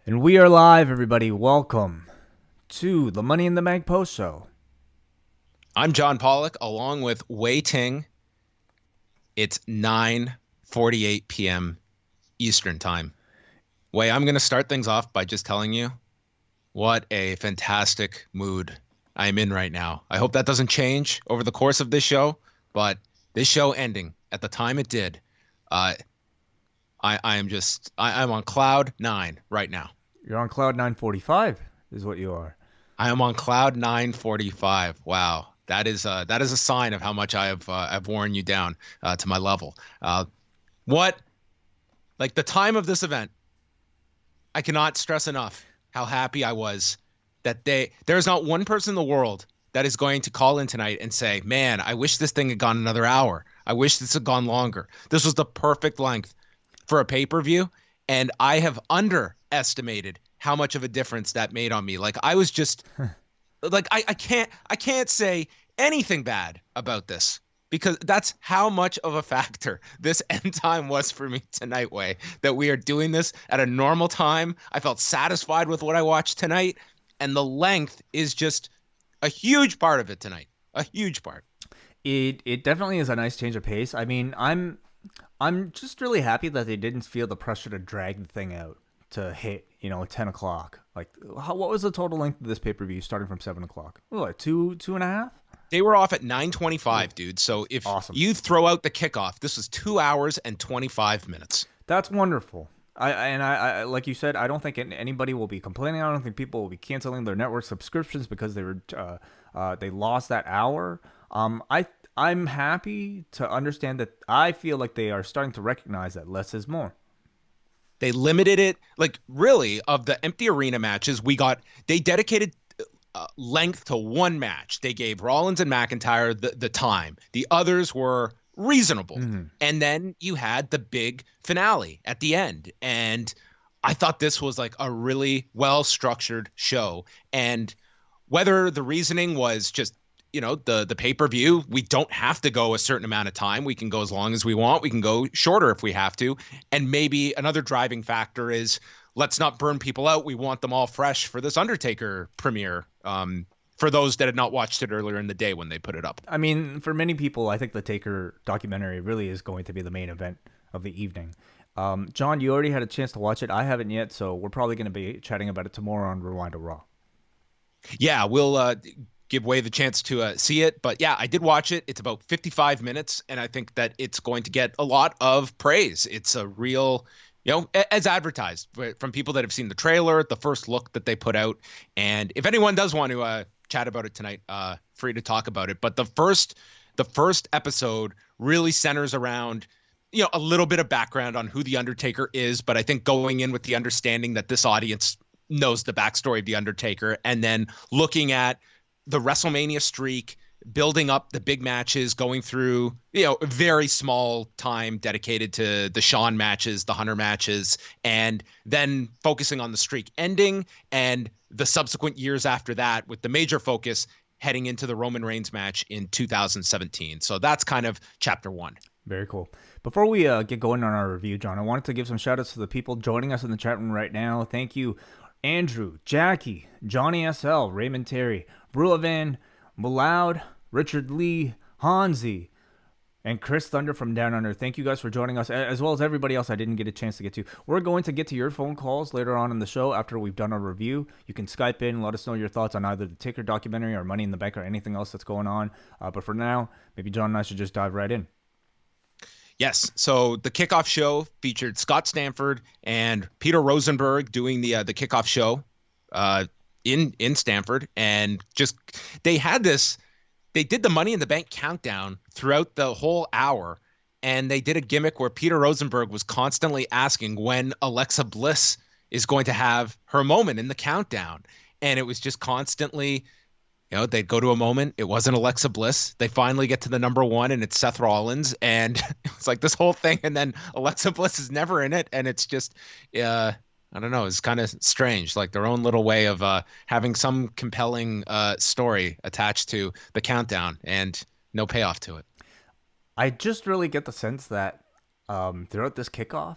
And we are live, everybody. Welcome to the Money in the Bank post show. I'm John Pollock, along with Wai Ting. It's 9:48 p.m. Eastern Time. Wai, I'm going to start things off by just telling you what a fantastic mood I'm in right now. I hope that doesn't change over the course of this show, but this show ending at the time it did, uh, I'm on cloud nine right now. You're on Cloud 945, is what you are. I am on cloud 945. Wow. That is a sign of how much I've worn you down to my level. What like the time of this event, I cannot stress enough how happy I was that there's not one person in the world that is going to call in tonight and say, "Man, I wish this thing had gone another hour. I wish this had gone longer." This was the perfect length for a pay-per-view, and I have underestimated how much of a difference that made on me. Like I was just like I can't say anything bad about this because that's how much of a factor this end time was for me tonight, Way, that we are doing this at a normal time. I felt satisfied with what I watched tonight, and the length is just a huge part of it tonight. A huge part. It definitely is a nice change of pace. I mean, I'm just really happy that they didn't feel the pressure to drag the thing out to hit 10 o'clock. Like, what was the total length of this pay per view starting from 7 o'clock? What, two and a half? They were off at 9:25, dude. So if Awesome. you throw out the kickoff, this was 2 hours and 25 minutes. That's wonderful. I like you said, I don't think anybody will be complaining. I don't think people will be canceling their network subscriptions because they lost that hour. I'm happy to understand that. I feel like they are starting to recognize that less is more. They limited it, like really, of the empty arena matches, they dedicated length to one match. They gave Rollins and McIntyre the time. The others were reasonable. Mm-hmm. And then you had the big finale at the end. And I thought this was like a really well structured show. And whether the reasoning was just the pay-per-view, we don't have to go a certain amount of time. We can go as long as we want. We can go shorter if we have to. And maybe another driving factor is let's not burn people out. We want them all fresh for this Undertaker premiere. For those that had not watched it earlier in the day when they put it up. I mean, for many people, I think the Taker documentary really is going to be the main event of the evening. John, you already had a chance to watch it. I haven't yet, so we're probably going to be chatting about it tomorrow on Rewind to Raw. Yeah, we'll give Way the chance to see it. But yeah, I did watch it. It's about 55 minutes, and I think that it's going to get a lot of praise. It's a real, as advertised from people that have seen the trailer, the first look that they put out. And if anyone does want to chat about it tonight, free to talk about it. But the first episode really centers around a little bit of background on who the Undertaker is, but I think going in with the understanding that this audience knows the backstory of the Undertaker, and then looking at the WrestleMania streak, building up the big matches, going through, a very small time dedicated to the Shawn matches, the Hunter matches, and then focusing on the streak ending and the subsequent years after that, with the major focus heading into the Roman Reigns match in 2017. So that's kind of chapter one. Very cool. Before we get going on our review, John, I wanted to give some shout outs to the people joining us in the chat room right now. Thank you, Andrew, Jackie, Johnny SL, Raymond Terry, Bruavan, Maloud, Richard Lee, Hansi, and Chris Thunder from Down Under. Thank you guys for joining us, as well as everybody else I didn't get a chance to get to. We're going to get to your phone calls later on in the show after we've done our review. You can Skype in, let us know your thoughts on either the Taker documentary or Money in the Bank or anything else that's going on. But for now, maybe John and I should just dive right in. Yes. So the kickoff show featured Scott Stamford and Peter Rosenberg doing the kickoff show in Stamford, and just they had this. They did the Money in the Bank countdown throughout the whole hour, and they did a gimmick where Peter Rosenberg was constantly asking when Alexa Bliss is going to have her moment in the countdown, and it was just constantly. They'd go to a moment. It wasn't Alexa Bliss. They finally get to the number one, and it's Seth Rollins. And it's like this whole thing. And then Alexa Bliss is never in it. And it's just, I don't know. It's kind of strange, like their own little way of having some compelling story attached to the countdown and no payoff to it. I just really get the sense that throughout this kickoff,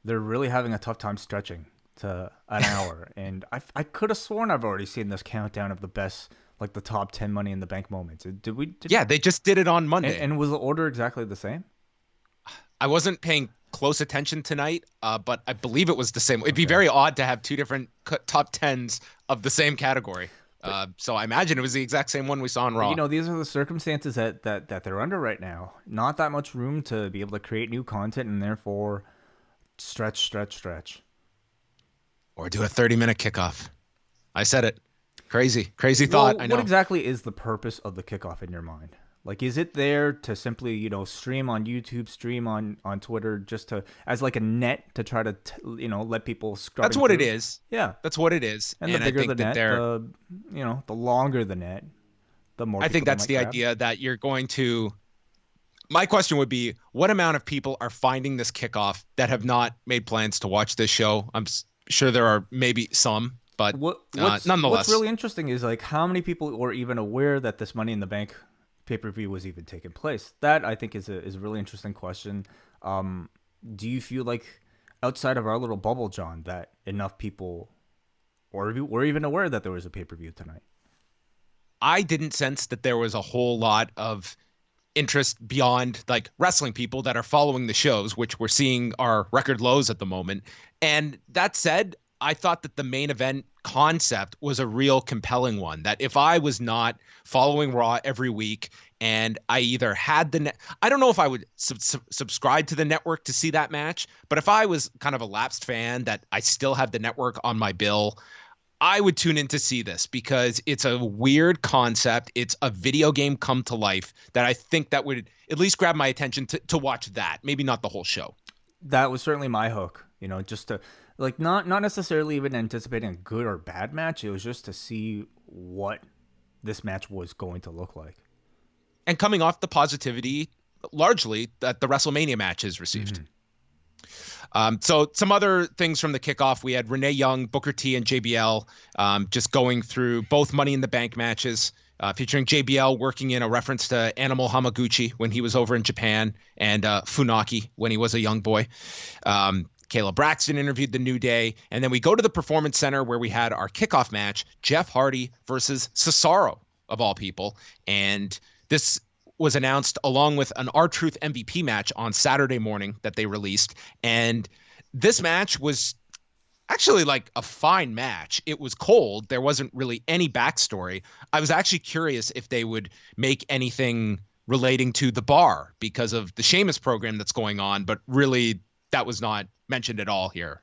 they're really having a tough time stretching to an hour, and I could have sworn I've already seen this countdown of the best, like the top 10 Money in the Bank moments. Did we? Yeah, they just did it on Monday. And was the order exactly the same? I wasn't paying close attention tonight, but I believe it was the same. It'd be Okay. very odd to have two different top tens of the same category. So I imagine it was the exact same one we saw on Raw. You know, these are the circumstances that they're under right now. Not that much room to be able to create new content, and therefore stretch. Or do a 30-minute kickoff. I said it. Crazy thought. Well, I know. what exactly is the purpose of the kickoff in your mind? Like, is it there to simply, stream on YouTube, stream on Twitter, just to as like a net to try to, let people scrub? That's what it is. Yeah, that's what it is. And the bigger the net, the longer the net, the more. I think that's the idea that you're going to. My question would be, what amount of people are finding this kickoff that have not made plans to watch this show? I'm sure there are maybe some, but nonetheless. What's really interesting is like how many people were even aware that this Money in the Bank pay-per-view was even taking place. That I think is a really interesting question. Do you feel like outside of our little bubble, John, that enough people were even aware that there was a pay-per-view tonight? I didn't sense that there was a whole lot of interest beyond like wrestling people that are following the shows, which we're seeing are record lows at the moment. And that said, I thought that the main event concept was a real compelling one, that if I was not following Raw every week and I either had I don't know if I would subscribe to the network to see that match, but if I was kind of a lapsed fan that I still have the network on my bill, I would tune in to see this because it's a weird concept. It's a video game come to life that I think that would at least grab my attention to watch that. Maybe not the whole show. That was certainly my hook, just to like not necessarily even anticipating a good or bad match. It was just to see what this match was going to look like. And coming off the positivity largely that the WrestleMania matches received. Mm-hmm. So some other things from the kickoff, we had Renee Young, Booker T, and JBL just going through both Money in the Bank matches, featuring JBL working in a reference to Animal Hamaguchi when he was over in Japan and Funaki when he was a young boy. Kayla Braxton interviewed The New Day. And then we go to the Performance Center where we had our kickoff match, Jeff Hardy versus Cesaro, of all people. And this was announced along with an R-Truth MVP match on Saturday morning that they released. And this match was actually like a fine match. It was cold. There wasn't really any backstory. I was actually curious if they would make anything relating to the bar because of the Sheamus program that's going on, but really that was not mentioned at all here.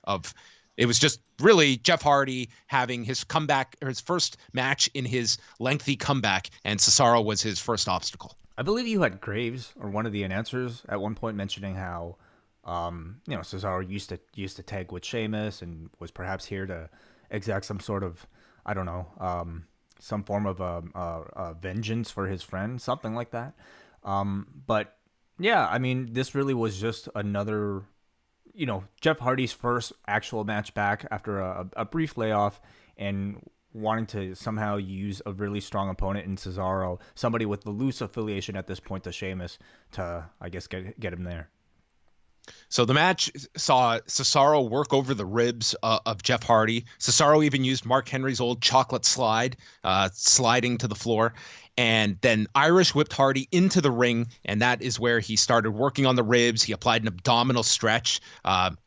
It was just really Jeff Hardy having his comeback, or his first match in his lengthy comeback, and Cesaro was his first obstacle. I believe you had Graves or one of the announcers at one point mentioning how, Cesaro used to tag with Sheamus and was perhaps here to exact some sort of, I don't know, some form of vengeance for his friend, something like that. But yeah, I mean, this really was just another, Jeff Hardy's first actual match back after a brief layoff and wanting to somehow use a really strong opponent in Cesaro, somebody with the loose affiliation at this point to Sheamus, to, I guess, get him there. So the match saw Cesaro work over the ribs of Jeff Hardy. Cesaro even used Mark Henry's old chocolate slide, sliding to the floor, and then Irish whipped Hardy into the ring, and that is where he started working on the ribs. He applied an abdominal stretch,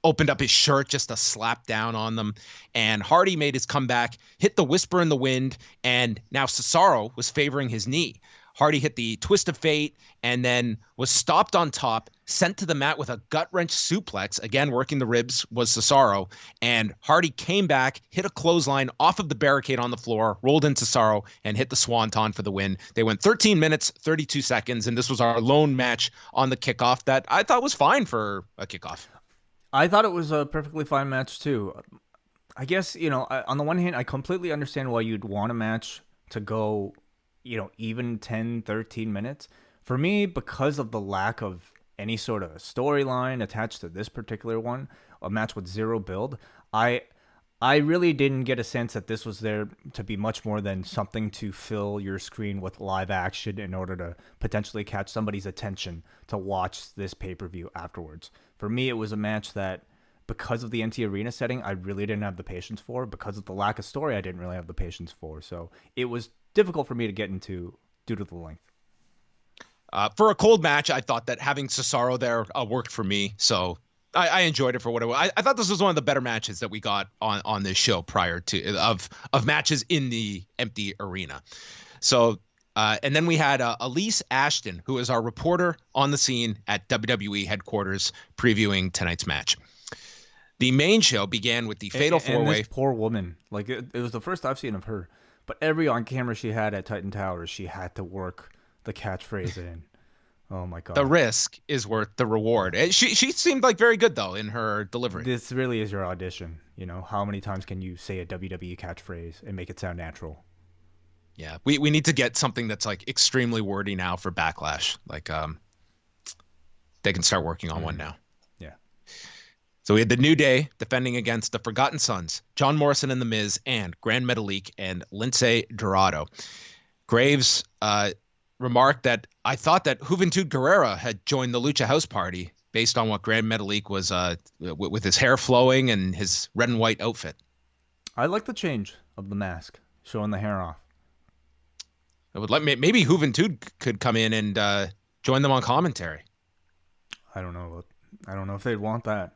opened up his shirt just to slap down on them, and Hardy made his comeback, hit the Whisper in the Wind, and now Cesaro was favoring his knee. Hardy hit the Twist of Fate and then was stopped on top, sent to the mat with a gut-wrench suplex. Again, working the ribs was Cesaro. And Hardy came back, hit a clothesline off of the barricade on the floor, rolled in Cesaro, and hit the Swanton for the win. They went 13 minutes, 32 seconds, and this was our lone match on the kickoff that I thought was fine for a kickoff. I thought it was a perfectly fine match, too. I guess, on the one hand, I completely understand why you'd want a match to go even 10, 13 minutes. For me, because of the lack of any sort of storyline attached to this particular one, a match with zero build, I really didn't get a sense that this was there to be much more than something to fill your screen with live action in order to potentially catch somebody's attention to watch this pay-per-view afterwards. For me, it was a match that because of the empty arena setting, I really didn't have the patience for. Because of the lack of story, I didn't really have the patience for. So it was difficult for me to get into due to the length. For a cold match, I thought that having Cesaro there worked for me. So I enjoyed it for what it was. I thought this was one of the better matches that we got on this show prior to of matches in the empty arena. So and then we had Elise Ashton, who is our reporter on the scene at WWE headquarters, previewing tonight's match. The main show began with the Fatal Four-Way. And this poor woman, like it was the first I've seen of her, but every on camera she had at Titan Towers, she had to work the catchphrase in. Oh my God. The risk is worth the reward. She seemed like very good though in her delivery. This really is your audition. You know, how many times can you say a WWE catchphrase and make it sound natural? Yeah, we need to get something that's like extremely wordy now for Backlash. Like they can start working on one now. Yeah. So we had the New Day defending against the Forgotten Sons, John Morrison and The Miz, and Gran Metalik and Lince Dorado. Graves remarked that I thought that Juventud Guerrera had joined the Lucha House Party based on what Gran Metalik was with his hair flowing and his red and white outfit. I like the change of the mask, showing the hair off. I would maybe Juventud could come in and join them on commentary. I don't know if they'd want that.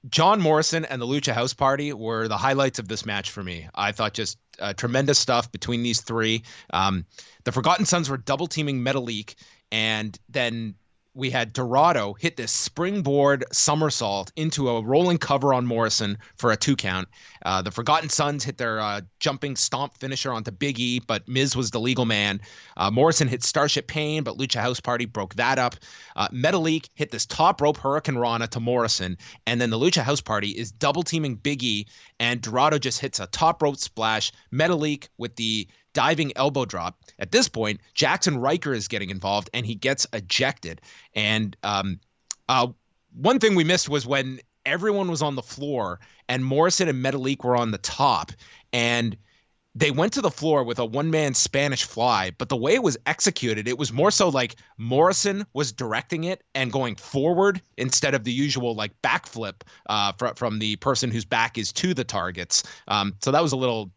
John Morrison and the Lucha House Party were the highlights of this match for me. I thought just tremendous stuff between these three. The Forgotten Sons were double teaming Metalik, and then we had Dorado hit this springboard somersault into a rolling cover on Morrison for a 2 count. The Forgotten Sons hit their jumping stomp finisher onto Big E, but Miz was the legal man. Morrison hit Starship Pain, but Lucha House Party broke that up. Metalik hit this top rope Hurricane Rana to Morrison, and then the Lucha House Party is double teaming Big E, and Dorado just hits a top rope splash. Metalik with the diving elbow drop. At this point, Jackson Riker is getting involved, and he gets ejected. And one thing we missed was when everyone was on the floor and Morrison and Metalik were on the top, and they went to the floor with a one-man Spanish fly, but the way it was executed, it was more so like Morrison was directing it and going forward instead of the usual like backflip from the person whose back is to the targets. So that was a little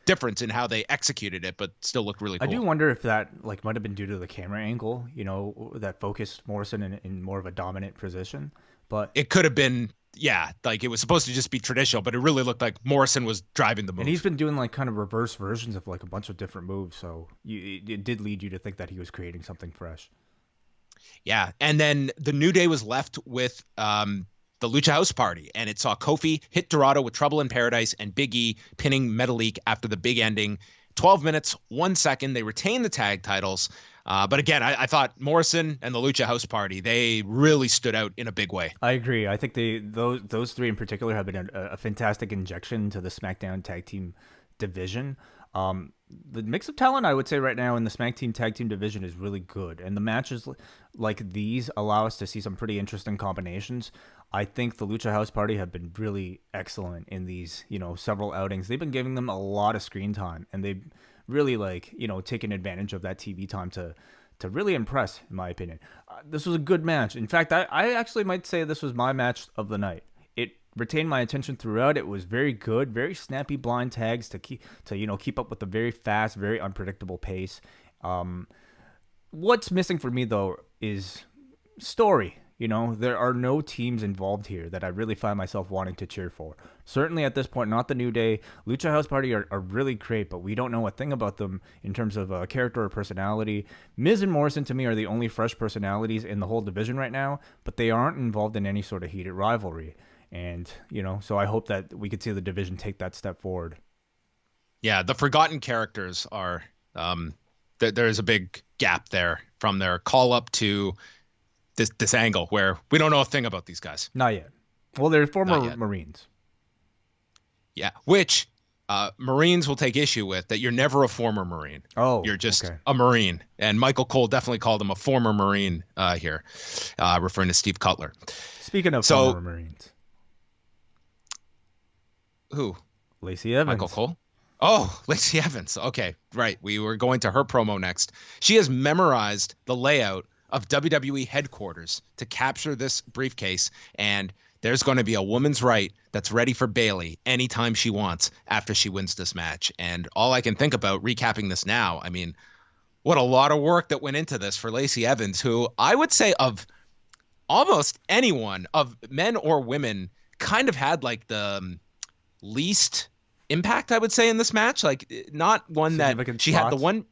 difference in how they executed it, but still looked really cool. I do wonder if that like might have been due to the camera angle, you know, that focused Morrison in more of a dominant position. But it could have been, yeah, like it was supposed to just be traditional, but it really looked like Morrison was driving the move. And he's been doing like kind of reverse versions of like a bunch of different moves, so it did lead you to think that he was creating something fresh. Yeah, and then the New Day was left with the Lucha House Party, and it saw Kofi hit Dorado with Trouble in Paradise and Big E pinning Metalik after the big ending. 12 minutes, 1 second. They retained the tag titles. But again, I thought Morrison and the Lucha House Party, they really stood out in a big way. I agree. I think those three in particular have been a fantastic injection to the SmackDown tag team division. The mix of talent, I would say right now in the Smack Team tag team division is really good. And the matches like these allow us to see some pretty interesting combinations. I think the Lucha House Party have been really excellent in these, several outings. They've been giving them a lot of screen time, and they've really taken advantage of that TV time to really impress, in my opinion. This was a good match. In fact, I actually might say this was my match of the night. It retained my attention throughout. It was very good, very snappy blind tags to keep up with the very fast, very unpredictable pace. What's missing for me though is story. There are no teams involved here that I really find myself wanting to cheer for. Certainly at this point, not the New Day. Lucha House Party are really great, but we don't know a thing about them in terms of character or personality. Miz and Morrison, to me, are the only fresh personalities in the whole division right now, but they aren't involved in any sort of heated rivalry. And, so I hope that we could see the division take that step forward. Yeah, the forgotten characters are, there's a big gap there from their call-up to this angle where we don't know a thing about these guys. Not yet. Well, they're former Marines. Yeah, which Marines will take issue with, that you're never a former Marine. Oh, you're just a Marine. And Michael Cole definitely called him a former Marine here, referring to Steve Cutler. Speaking of former Marines. Who? Lacey Evans. Michael Cole? Oh, Lacey Evans. Okay, right. We were going to her promo next. She has memorized the layout of WWE Headquarters to capture this briefcase, and there's going to be a woman's right that's ready for Bayley anytime she wants after she wins this match. And all I can think about recapping this now, I mean, what a lot of work that went into this for Lacey Evans, who I would say of almost anyone, of men or women, kind of had like the least impact, I would say, in this match. Like, not one that she had the one,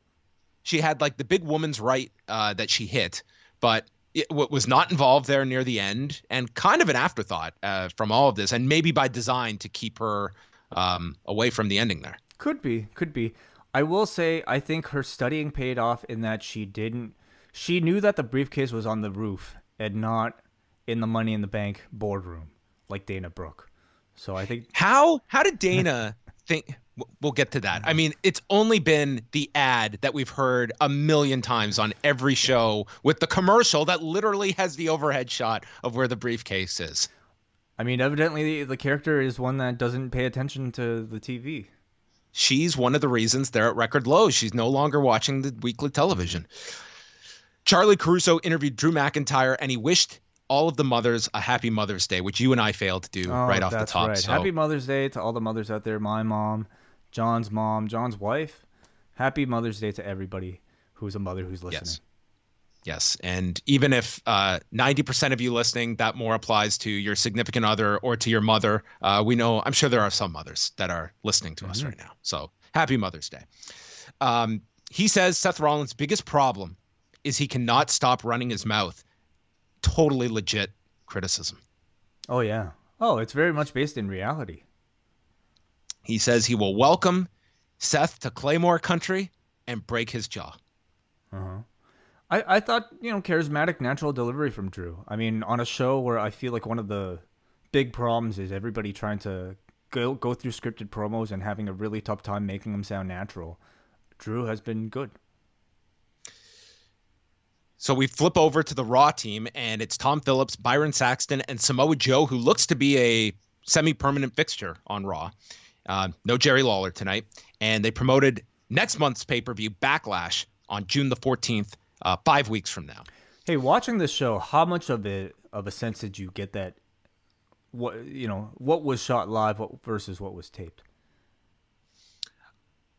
she had like the big woman's right that she hit, but it was not involved there near the end, and kind of an afterthought from all of this, and maybe by design to keep her away from the ending there. Could be. I will say, I think her studying paid off in that she knew that the briefcase was on the roof and not in the Money in the Bank boardroom like Dana Brooke. So I think how did Dana think? We'll get to that. I mean, it's only been the ad that we've heard a million times on every show with the commercial that literally has the overhead shot of where the briefcase is. I mean, evidently the character is one that doesn't pay attention to the TV. She's one of the reasons they're at record lows. She's no longer watching the weekly television. Charlie Caruso interviewed Drew McIntyre, and he wished all of the mothers a happy Mother's Day, which you and I failed to do right off the top. Right. So. Happy Mother's Day to all the mothers out there. My mom, John's wife. Happy Mother's Day to everybody who's a mother who's listening. Yes. And even if 90% of you listening, that more applies to your significant other or to your mother. We know, I'm sure there are some mothers that are listening to us right now. So happy Mother's Day. He says Seth Rollins' biggest problem is he cannot stop running his mouth. Totally legit criticism. Oh, yeah. Oh, it's very much based in reality. He says he will welcome Seth to Claymore country and break his jaw. I thought, charismatic, natural delivery from Drew. I mean, on a show where I feel like one of the big problems is everybody trying to go through scripted promos and having a really tough time making them sound natural. Drew has been good. So we flip over to the Raw team, and it's Tom Phillips, Byron Saxton, and Samoa Joe, who looks to be a semi-permanent fixture on Raw. No Jerry Lawler tonight. And they promoted next month's pay-per-view, Backlash, on June the 14th, 5 weeks from now. Hey, watching this show, how much of a sense did you get that what was shot live versus what was taped?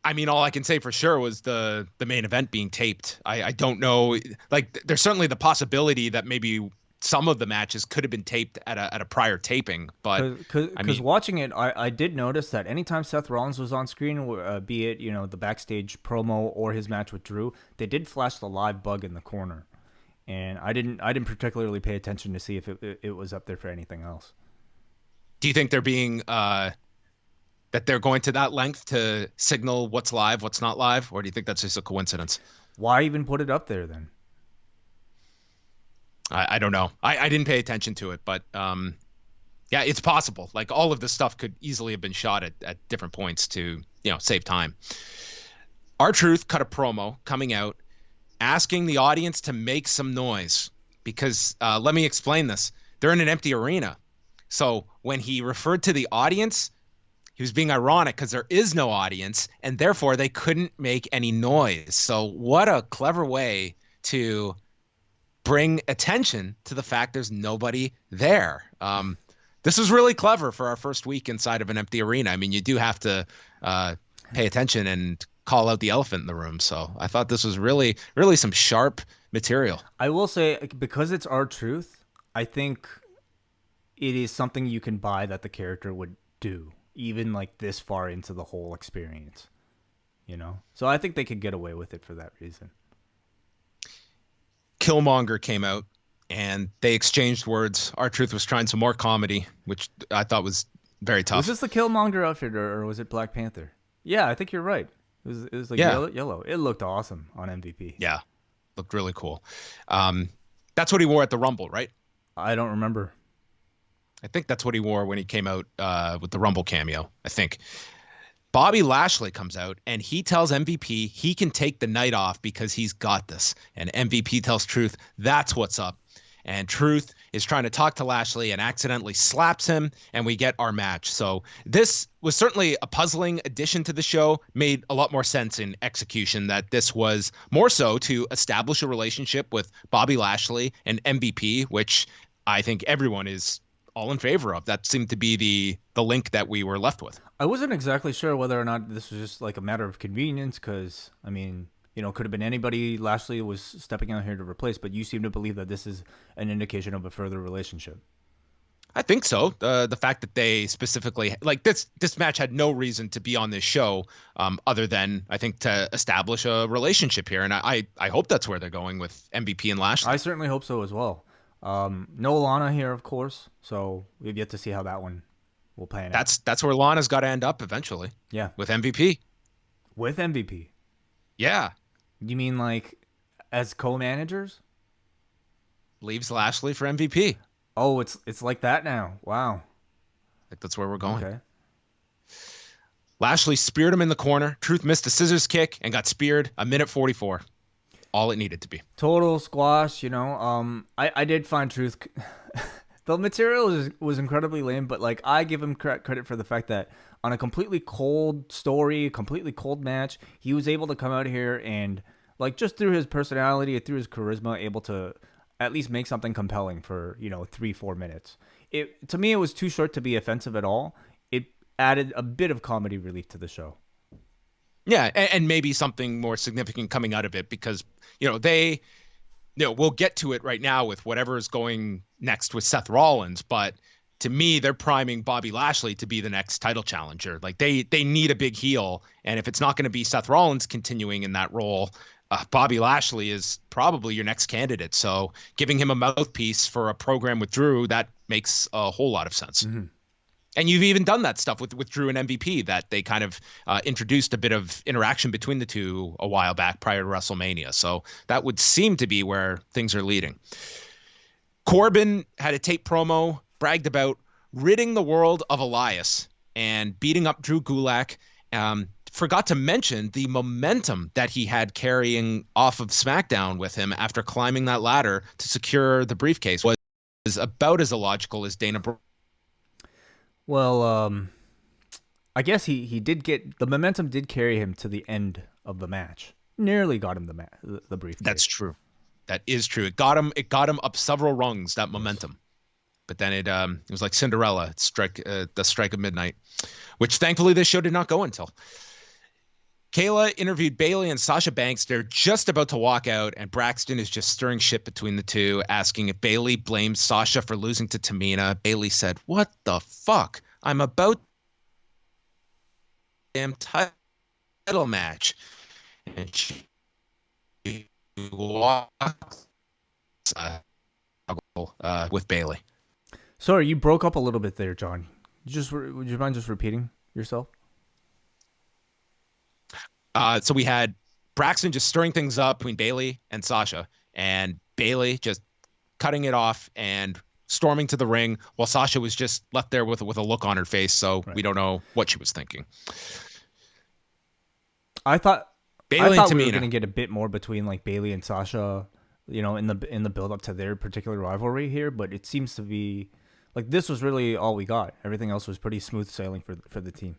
I mean, all I can say for sure was the main event being taped. I don't know. Like, there's certainly the possibility that maybe some of the matches could have been taped at a prior taping. But because watching it, I did notice that anytime Seth Rollins was on screen, be it the backstage promo or his match with Drew, they did flash the live bug in the corner, and I didn't particularly pay attention to see if it was up there for anything else. Do you think they're being that they're going to that length to signal what's live, what's not live, or do you think that's just a coincidence? Why even put it up there then? I don't know. I didn't pay attention to it, but yeah, it's possible. Like, all of this stuff could easily have been shot at different points to save time. R-Truth cut a promo coming out asking the audience to make some noise because let me explain this. They're in an empty arena. So when he referred to the audience, he was being ironic because there is no audience, and therefore they couldn't make any noise. So what a clever way to bring attention to the fact there's nobody there. This was really clever for our first week inside of an empty arena. I mean, you do have to pay attention and call out the elephant in the room. So I thought this was really, really some sharp material. I will say, because it's R-Truth, I think it is something you can buy that the character would do, even like this far into the whole experience, So I think they could get away with it for that reason. Killmonger came out and they exchanged words. R-Truth was trying some more comedy, which I thought was very tough. Was this the Killmonger outfit or was it Black Panther? Yeah, I think you're right. It was like yellow. It looked awesome on MVP. Yeah, looked really cool. That's what he wore at the Rumble, right? I don't remember. I think that's what he wore when he came out with the Rumble cameo, I think. Bobby Lashley comes out and he tells MVP he can take the night off because he's got this. And MVP tells Truth that's what's up. and Truth is trying to talk to Lashley and accidentally slaps him, and we get our match. So this was certainly a puzzling addition to the show, made a lot more sense in execution, that this was more so to establish a relationship with Bobby Lashley and MVP, which I think everyone is all in favor of. That seemed to be the link that we were left with. I wasn't exactly sure whether or not this was just like a matter of convenience, because I mean, could have been anybody Lashley was stepping out here to replace, but you seem to believe that this is an indication of a further relationship. I think so. The fact that they specifically like this match had no reason to be on this show, other than I think to establish a relationship here, and I hope that's where they're going with MVP and Lashley. I certainly hope so as well. No Lana here, of course, so we've yet to see how that one will pan out. That's where Lana's got to end up eventually. Yeah, with MVP. With MVP. Yeah. You mean like as co-managers? Leaves Lashley for MVP. Oh, it's like that now. Wow. I think that's where we're going. Okay. Lashley speared him in the corner. Truth missed a scissors kick and got speared. 1:44. All it needed to be. Total squash, I did find Truth. The material was incredibly lame, but like I give him credit for the fact that on a completely cold story, completely cold match, he was able to come out here and like just through his personality, through his charisma, able to at least make something compelling for 3-4 minutes. To me, it was too short to be offensive at all. It added a bit of comedy relief to the show. Yeah, and maybe something more significant coming out of it, because we'll get to it right now with whatever is going next with Seth Rollins, but to me, they're priming Bobby Lashley to be the next title challenger. Like they need a big heel, and if it's not going to be Seth Rollins continuing in that role, Bobby Lashley is probably your next candidate. So giving him a mouthpiece for a program with Drew, that makes a whole lot of sense. Mm-hmm. And you've even done that stuff with Drew and MVP, that they kind of introduced a bit of interaction between the two a while back prior to WrestleMania. So that would seem to be where things are leading. Corbin had a tape promo, bragged about ridding the world of Elias and beating up Drew Gulak. Forgot to mention the momentum that he had carrying off of SmackDown with him after climbing that ladder to secure the briefcase was about as illogical as Dana Brooke. Well, I guess he did get the momentum did carry him to the end of the match. Nearly got him the briefcase. That's true. That is true. It got him up several rungs, that momentum. But then it was like Cinderella, the strike of midnight, which thankfully this show did not go until. Kayla interviewed Bayley and Sasha Banks. They're just about to walk out, and Braxton is just stirring shit between the two, asking if Bayley blames Sasha for losing to Tamina. Bayley said, "What the fuck? I'm about damn title match." And she walks with Bayley. Sorry, you broke up a little bit there, John. Would you mind just repeating yourself? So we had Braxton just stirring things up between Bayley and Sasha, and Bayley just cutting it off and storming to the ring, while Sasha was just left there with a look on her face. So right. We don't know what she was thinking. I thought we were going to get a bit more between like Bayley and Sasha, in the build up to their particular rivalry here, but it seems to be like this was really all we got. Everything else was pretty smooth sailing for the team.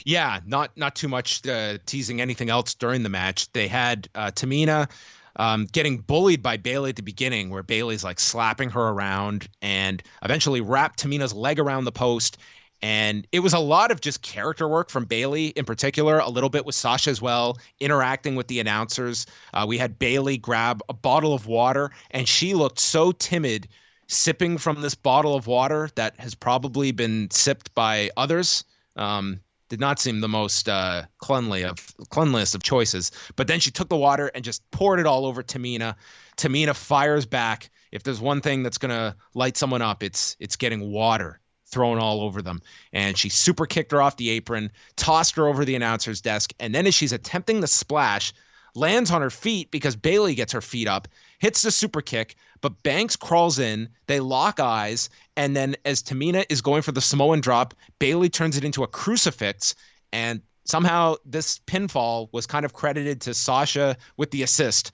Yeah, not too much teasing anything else during the match. They had Tamina getting bullied by Bayley at the beginning, where Bayley's like slapping her around and eventually wrapped Tamina's leg around the post. And it was a lot of just character work from Bayley in particular, a little bit with Sasha as well, interacting with the announcers. We had Bayley grab a bottle of water, and she looked so timid sipping from this bottle of water that has probably been sipped by others. Did not seem the most cleanliest of choices. But then she took the water and just poured it all over Tamina. Tamina fires back. If there's one thing that's going to light someone up, it's getting water thrown all over them. And she super kicked her off the apron, tossed her over the announcer's desk. And then as she's attempting the splash, lands on her feet because Bayley gets her feet up, hits the super kick, but Banks crawls in, they lock eyes, and then as Tamina is going for the Samoan drop, Bayley turns it into a crucifix, and somehow this pinfall was kind of credited to Sasha with the assist.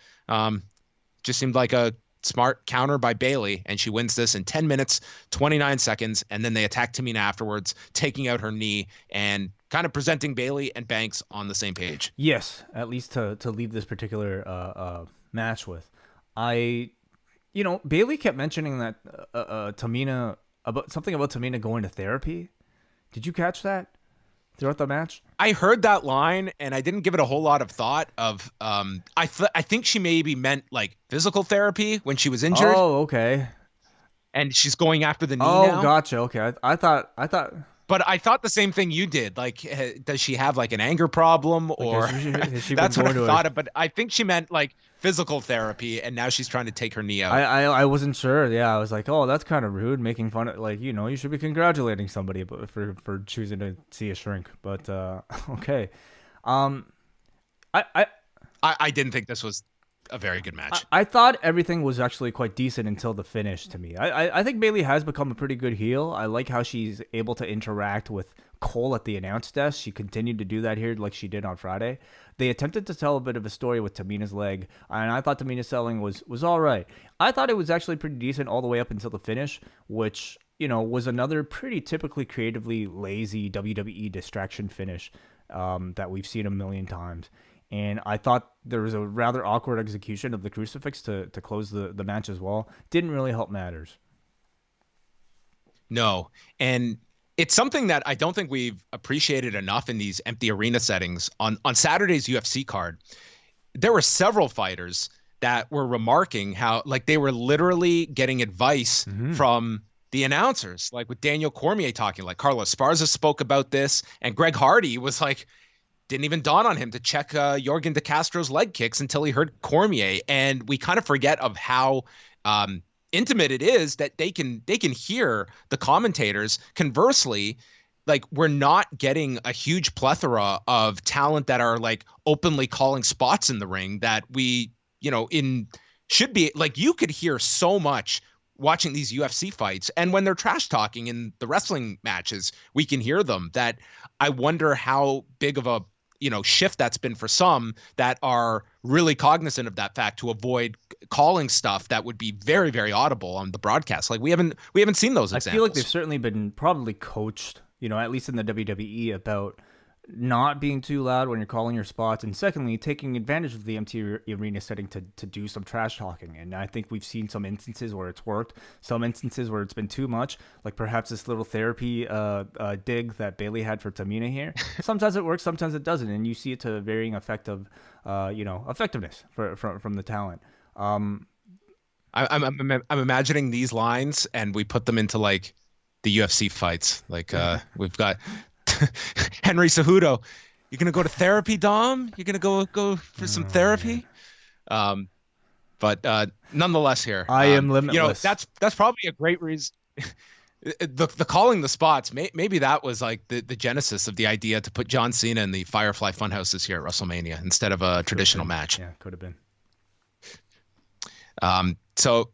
just seemed like a smart counter by Bayley, and she wins this in 10 minutes, 29 seconds, and then they attack Tamina afterwards, taking out her knee and kind of presenting Bayley and Banks on the same page. Yes, at least to leave this particular match with. Bayley kept mentioning that Tamina, about something about Tamina going to therapy. Did you catch that throughout the match? I heard that line and I didn't give it a whole lot of thought of I think she maybe meant like physical therapy when she was injured. Oh, okay. And she's going after the knee Oh, now. gotcha. Okay. I thought But I thought the same thing you did. Like, does she have like an anger problem, or has she that's been what I going to thought of? But I think she meant like physical therapy, and now she's trying to take her knee out. I wasn't sure. Yeah, I was like, oh, that's kind of rude, making fun of, like, you should be congratulating somebody for choosing to see a shrink. But okay. I didn't think this was a very good match. I thought everything was actually quite decent until the finish to me. I think Bayley has become a pretty good heel. I like how she's able to interact with Cole at the announce desk. She continued to do that here like she did on Friday. They attempted to tell a bit of a story with Tamina's leg, and I thought Tamina's selling was all right. I thought it was actually pretty decent all the way up until the finish, which, was another pretty typically creatively lazy WWE distraction finish that we've seen a million times. And I thought there was a rather awkward execution of the crucifix to close the match as well. Didn't really help matters. No. And it's something that I don't think we've appreciated enough in these empty arena settings. On Saturday's UFC card, there were several fighters that were remarking how, like, they were literally getting advice from the announcers, like with Daniel Cormier talking, like Carlos Esparza spoke about this, and Greg Hardy was like, didn't even dawn on him to check Jorgen De Castro's leg kicks until he heard Cormier. And we kind of forget of how intimate it is that they can hear the commentators. Conversely, like, we're not getting a huge plethora of talent that are like openly calling spots in the ring that we, should be like, you could hear so much watching these UFC fights. And when they're trash talking in the wrestling matches, we can hear them. That I wonder how big of a shift that's been for some that are really cognizant of that fact to avoid calling stuff that would be very, very audible on the broadcast. Like, we haven't seen those examples. I feel like they've certainly been probably coached, at least in the WWE, about not being too loud when you're calling your spots, and secondly, taking advantage of the empty arena setting to do some trash talking. And I think we've seen some instances where it's worked, some instances where it's been too much, like perhaps this little therapy dig that Bayley had for Tamina here. Sometimes it works, sometimes it doesn't, and you see it to varying effectiveness from the talent. I'm imagining these lines, and we put them into like the UFC fights. Like we've got Henry Cejudo, you're gonna go to therapy, Dom? You're gonna go for some therapy? But nonetheless, here I am limitless. That's probably a great reason. The calling the spots, maybe that was like the genesis of the idea to put John Cena in the Firefly Funhouses here at WrestleMania instead of a traditional match. Yeah, could have been. So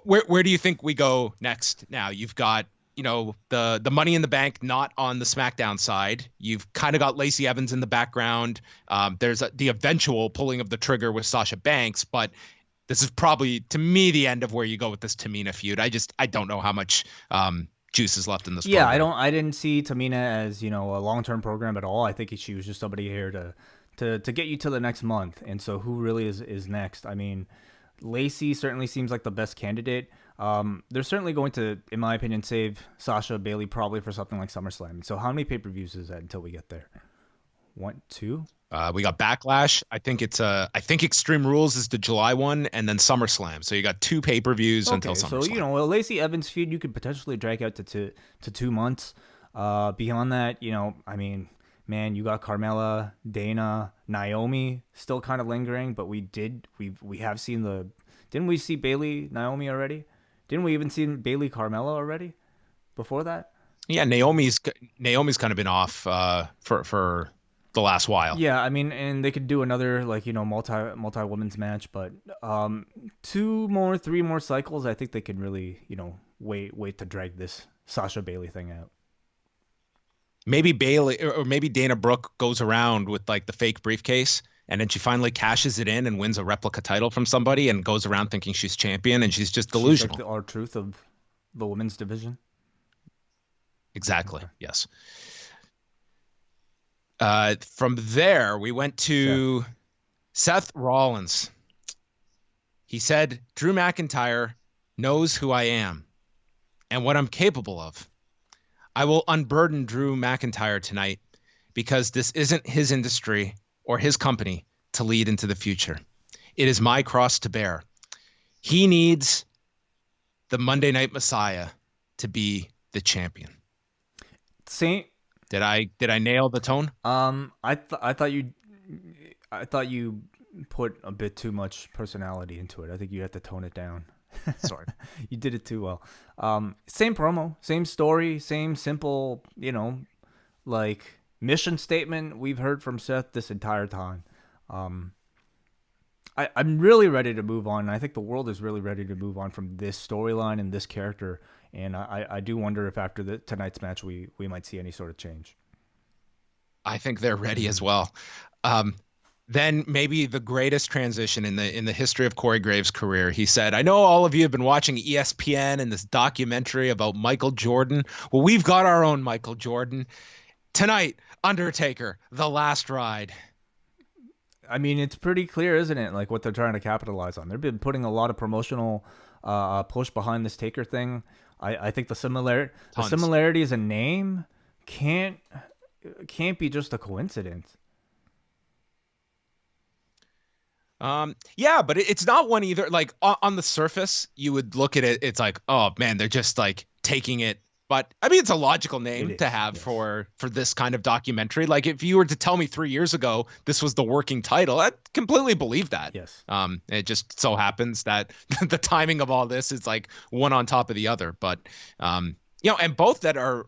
where do you think we go next? Now you've got the Money in the Bank not on the SmackDown side. You've kind of got Lacey Evans in the background. There's the eventual pulling of the trigger with Sasha Banks, but this is probably, to me, the end of where you go with this Tamina feud. I don't know how much juice is left in this. Yeah, program. I didn't see Tamina as a long-term program at all. I think she was just somebody here to get you to the next month. And so who really is next? I mean, Lacey certainly seems like the best candidate. They're certainly going to, in my opinion, save Sasha Bayley probably for something like SummerSlam. So how many pay-per-views is that until we get there? 1, 2? We got Backlash. I think Extreme Rules is the July one, and then SummerSlam. So you got 2 pay-per-views until SummerSlam. So a Lacey Evans feud you could potentially drag out to 2 months. Beyond that, I mean, man, you got Carmella, Dana, Naomi still kind of lingering, but we have seen didn't we see Bayley, Naomi already? Didn't we even see Bayley, Carmella already before that? Yeah, Naomi's kind of been off for the last while. Yeah, I mean, and they could do another multi women's match, but 2 more, 3 more cycles, I think they could really wait to drag this Sasha Bayley thing out. Maybe Bayley or maybe Dana Brooke goes around with like the fake briefcase And then she finally cashes it in and wins a replica title from somebody and goes around thinking she's champion, and she's just She's like delusional. the R-Truth of the women's division. Exactly. Okay. Yes. From there, we went to Seth Rollins. He said, Drew McIntyre knows who I am and what I'm capable of. I will unburden Drew McIntyre tonight because this isn't his industry or his company to lead into the future. It is my cross to bear. He needs the Monday Night Messiah to be the champion. Same. Did I nail the tone? I thought you put a bit too much personality into it. I think you had to tone it down. Sorry. You did it too well. Same promo, same story, same simple, like mission statement we've heard from Seth this entire time. I'm really ready to move on. I think the world is really ready to move on from this storyline and this character. And I do wonder if after tonight's match we might see any sort of change. I think they're ready as well. Then maybe the greatest transition in the history of Corey Graves' career. He said, I know all of you have been watching ESPN and this documentary about Michael Jordan. Well, we've got our own Michael Jordan. Tonight, Undertaker, The Last Ride. I mean, it's pretty clear, isn't it? Like what they're trying to capitalize on. They've been putting a lot of promotional push behind this Taker thing. I think the similarities in name can't be just a coincidence. Yeah, but it's not one either. Like on the surface, you would look at it. It's like, oh man, they're just like taking it. But I mean, it's a logical name to have for this kind of documentary. Like if you were to tell me 3 years ago this was the working title, I'd completely believe that. Yes. It just so happens that the timing of all this is like one on top of the other. But and both that are,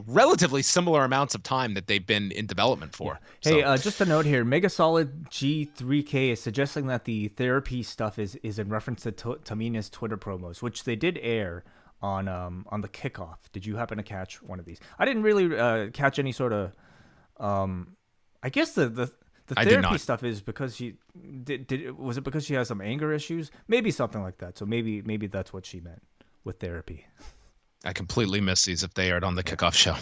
relatively similar amounts of time that they've been in development for. Yeah. Hey, just a note here. Mega Solid G3K is suggesting that the therapy stuff is in reference to Tamina's Twitter promos, which they did air on the Kickoff. Did you happen to catch one of these? I didn't really catch any sort of. I guess the therapy stuff is because she was it because she has some anger issues? Maybe something like that. So maybe that's what she meant with therapy. I completely miss these if they aired on the Kickoff show.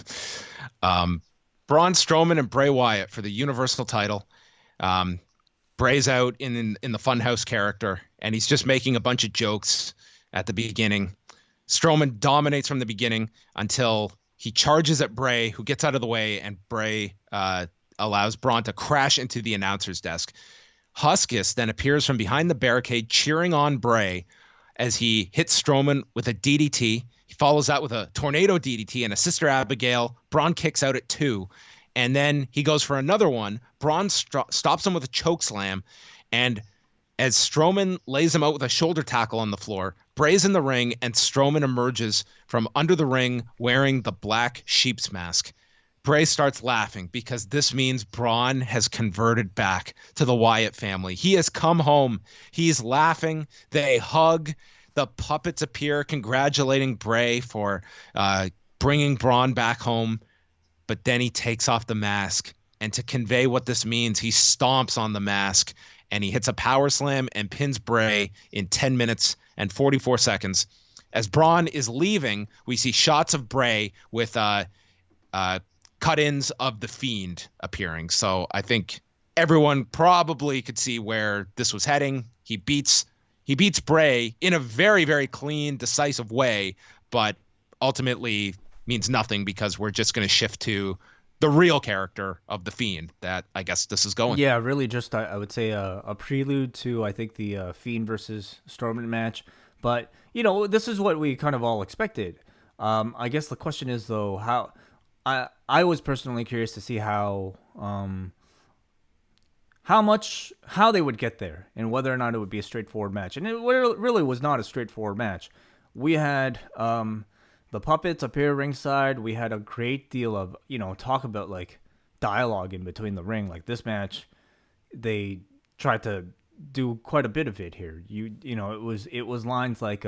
Braun Strowman and Bray Wyatt for the Universal title. Bray's out in the Funhouse character, and he's just making a bunch of jokes at the beginning. Strowman dominates from the beginning until he charges at Bray, who gets out of the way, and Bray allows Braun to crash into the announcer's desk. Huskus then appears from behind the barricade, cheering on Bray as he hits Strowman with a DDT. He follows that with a tornado DDT and a Sister Abigail. Braun kicks out at 2. And then he goes for another one. Braun stops him with a choke slam. And as Strowman lays him out with a shoulder tackle on the floor, Bray's in the ring, and Strowman emerges from under the ring wearing the black sheep's mask. Bray starts laughing because this means Braun has converted back to the Wyatt family. He has come home. He's laughing. They hug. The puppets appear congratulating Bray for bringing Braun back home. But then he takes off the mask. And to convey what this means, he stomps on the mask and he hits a power slam and pins Bray in 10 minutes and 44 seconds. As Braun is leaving, we see shots of Bray with cut-ins of The Fiend appearing. So I think everyone probably could see where this was heading. He beats Bray in a very, very clean, decisive way, but ultimately means nothing because we're just going to shift to the real character of The Fiend that I guess this is going. Yeah, really just, I would say, a prelude to, I think, the Fiend versus Strowman match. But, this is what we kind of all expected. I guess the question is, though, how... I was personally curious to see how they would get there and whether or not it would be a straightforward match. And it really was not a straightforward match. We had the puppets appear ringside. We had a great deal of, talk about like dialogue in between the ring. Like this match, they tried to do quite a bit of it here. It was lines like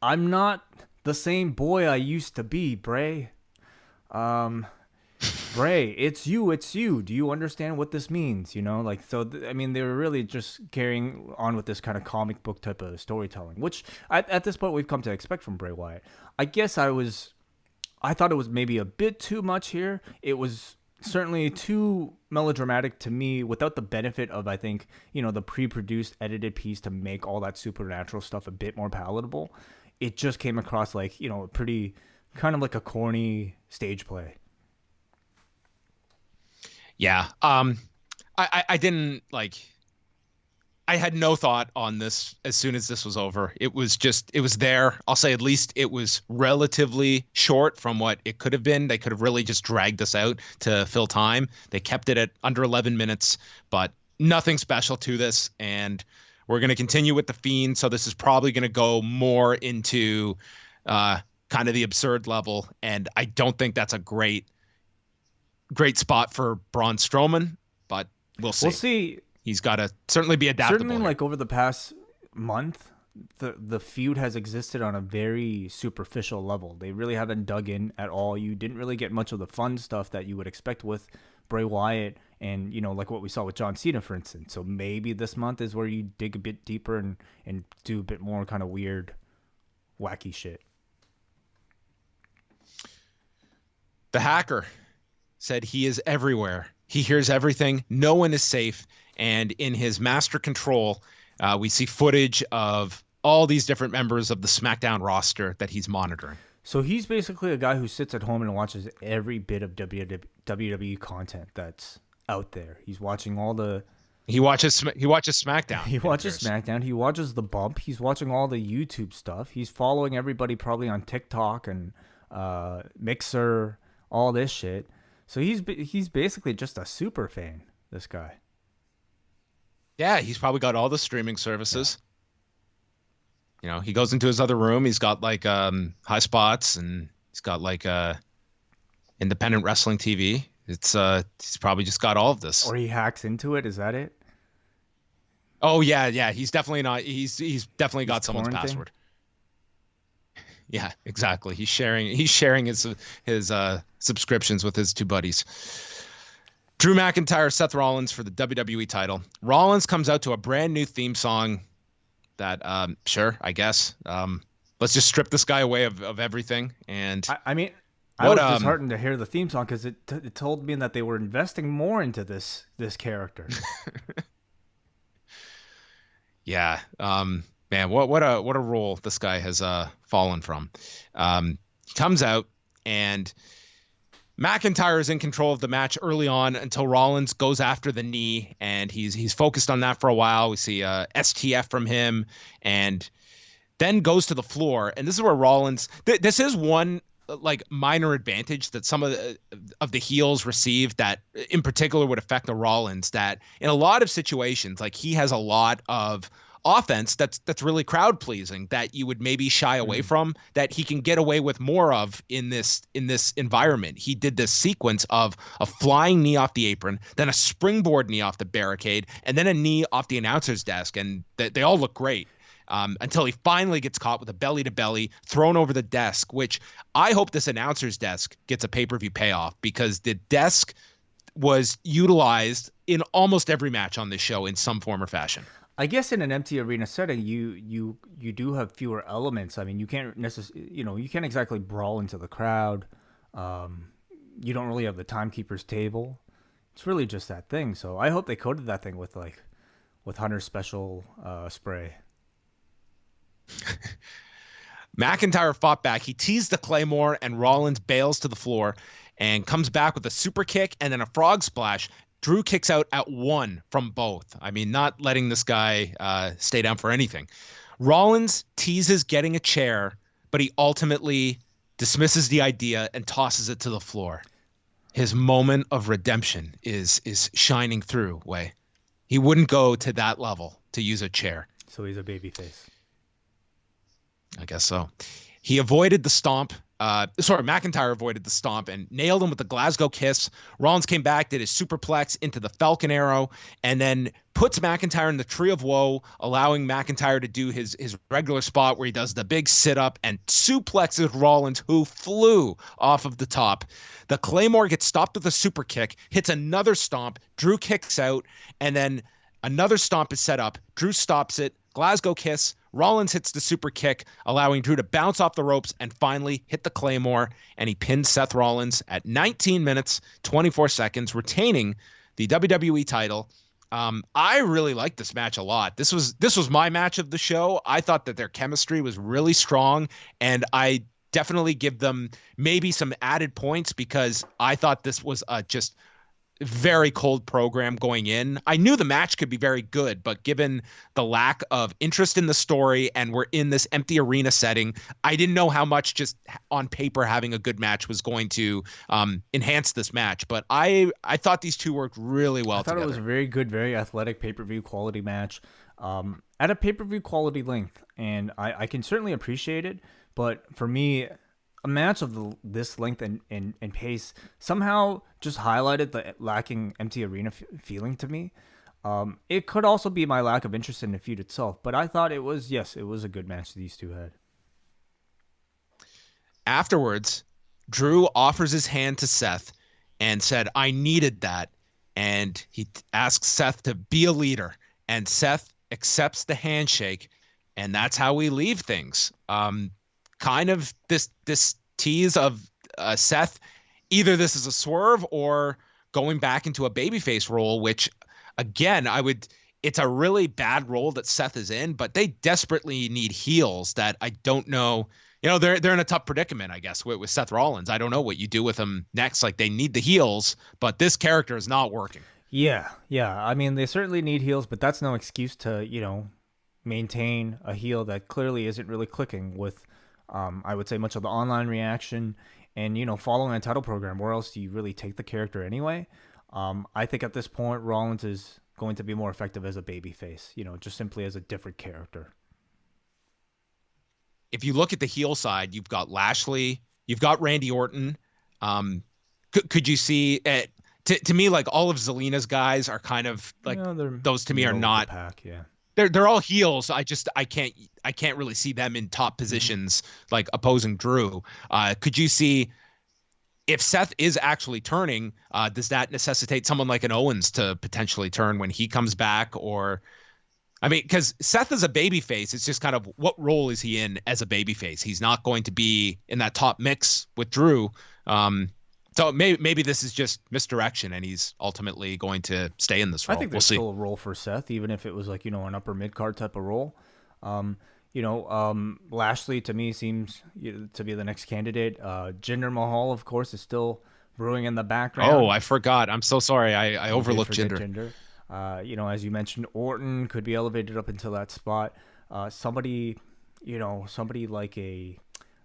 I'm not the same boy I used to be, Bray. Bray, it's you, it's you. Do you understand what this means? You know, like, so, I mean, they were really just carrying on with this kind of comic book type of storytelling, which at this point we've come to expect from Bray Wyatt. I guess I thought it was maybe a bit too much here. It was certainly too melodramatic to me without the benefit of, I think, you know, the pre-produced edited piece to make all that supernatural stuff a bit more palatable. It just came across like, you know, pretty kind of like a corny stage play. Yeah. I didn't like. I had no thought on this as soon as this was over. It was there. I'll say at least it was relatively short from what it could have been. They could have really just dragged this out to fill time. They kept it at under 11 minutes, but nothing special to this. And we're going to continue with the Fiend. So this is probably going to go more into kind of the absurd level. And I don't think that's a great spot for Braun Strowman, but we'll see. We'll see. He's got to certainly be adaptable. Certainly, like over the past month, the feud has existed on a very superficial level. They really haven't dug in at all. You didn't really get much of the fun stuff that you would expect with Bray Wyatt and, you know, like what we saw with John Cena, for instance. So maybe this month is where you dig a bit deeper and do a bit more kind of weird, wacky shit. The hacker said he is everywhere. He hears everything. No one is safe. And in his master control, we see footage of all these different members of the SmackDown roster that he's monitoring. So he's basically a guy who sits at home and watches every bit of WWE content that's out there. He's watching all the... He watches SmackDown. He watches SmackDown. He watches The Bump. He's watching all the YouTube stuff. He's following everybody probably on TikTok and Mixer, all this shit. So he's basically just a super fan, this guy. Yeah, he's probably got all the streaming services. Yeah. You know, he goes into his other room. He's got like High Spots, and he's got like independent wrestling TV. It's he's probably just got all of this. Or he hacks into it. Is that it? Oh yeah. He's definitely not. He's definitely got someone's password. Yeah, exactly. He's sharing his subscriptions with his two buddies. Drew McIntyre, Seth Rollins for the WWE title. Rollins comes out to a brand new theme song that, sure, I guess. Let's just strip this guy away of everything. And I mean, I was disheartened to hear the theme song because it told me that they were investing more into this character. Yeah, man, what a role this guy has fallen from. He comes out and McIntyre is in control of the match early on until Rollins goes after the knee, and he's focused on that for a while. We see STF from him, and then goes to the floor. And this is where Rollins. This is one like minor advantage that some of the heels receive that in particular would affect the Rollins. That in a lot of situations, like he has a lot of offense that's really crowd pleasing that you would maybe shy away from, that he can get away with more of in this environment. He did this sequence of a flying knee off the apron, then a springboard knee off the barricade, and then a knee off the announcer's desk, and they all look great until he finally gets caught with a belly to belly thrown over the desk, which I hope this announcer's desk gets a pay-per-view payoff, because the desk was utilized in almost every match on this show in some form or fashion. I guess in an empty arena setting, you do have fewer elements. I mean, you can't you can't exactly brawl into the crowd. You don't really have the timekeeper's table. It's really just that thing. So I hope they coated that thing with Hunter's special spray. McIntyre fought back. He teased the Claymore, and Rollins bails to the floor and comes back with a super kick and then a frog splash. Drew kicks out at one from both. I mean, not letting this guy stay down for anything. Rollins teases getting a chair, but he ultimately dismisses the idea and tosses it to the floor. His moment of redemption is shining through, Wai. He wouldn't go to that level to use a chair. So he's a babyface. I guess so. He avoided the stomp McIntyre avoided the stomp and nailed him with the Glasgow kiss. Rollins came back, did his superplex into the Falcon Arrow, and then puts McIntyre in the Tree of Woe, allowing McIntyre to do his regular spot where he does the big sit-up and suplexes Rollins, who flew off of the top. The Claymore gets stopped with a super kick, hits another stomp, Drew kicks out, and then another stomp is set up. Drew stops it, Glasgow kiss, Rollins hits the super kick, allowing Drew to bounce off the ropes and finally hit the Claymore, and he pins Seth Rollins at 19 minutes, 24 seconds, retaining the WWE title. I really liked this match a lot. This was my match of the show. I thought that their chemistry was really strong, and I definitely give them maybe some added points because I thought this was just very cold program going in. I knew the match could be very good, but given the lack of interest in the story and we're in this empty arena setting, I didn't know how much just on paper having a good match was going to enhance this match. But I thought these two worked really well together. I thought it was a very good, very athletic pay-per-view quality match at a pay-per-view quality length, and I can certainly appreciate it. But for me, a match of this length and pace somehow just highlighted the lacking empty arena feeling to me. It could also be my lack of interest in the feud itself, but I thought it was a good match these two had. Afterwards, Drew offers his hand to Seth and said, "I needed that." And he asks Seth to be a leader, and Seth accepts the handshake, and that's how we leave things. Kind of this tease of Seth, either this is a swerve or going back into a babyface role, which again, it's a really bad role that Seth is in, but they desperately need heels that I don't know. They're in a tough predicament, I guess, with Seth Rollins. I don't know what you do with him next. Like, they need the heels, but this character is not working. Yeah. I mean, they certainly need heels, but that's no excuse to, maintain a heel that clearly isn't really clicking with, I would say, much of the online reaction and, following a title program. Where else do you really take the character anyway? I think at this point, Rollins is going to be more effective as a babyface, just simply as a different character. If you look at the heel side, you've got Lashley, you've got Randy Orton. Could you see it? To me, like, all of Zelina's guys are kind of like, those to me are not. Pack, yeah. They're all heels. I can't really see them in top positions like opposing Drew. Could you see if Seth is actually turning? Does that necessitate someone like an Owens to potentially turn when he comes back? Or, I mean, because Seth is a babyface, it's just kind of what role is he in as a babyface? He's not going to be in that top mix with Drew. So maybe this is just misdirection, and he's ultimately going to stay in this role. I think there's still a role for Seth, even if it was like, an upper mid-card type of role. Lashley to me seems to be the next candidate. Jinder Mahal, of course, is still brewing in the background. Oh, I forgot. I'm so sorry. I overlooked Jinder. As you mentioned, Orton could be elevated up into that spot. Somebody like a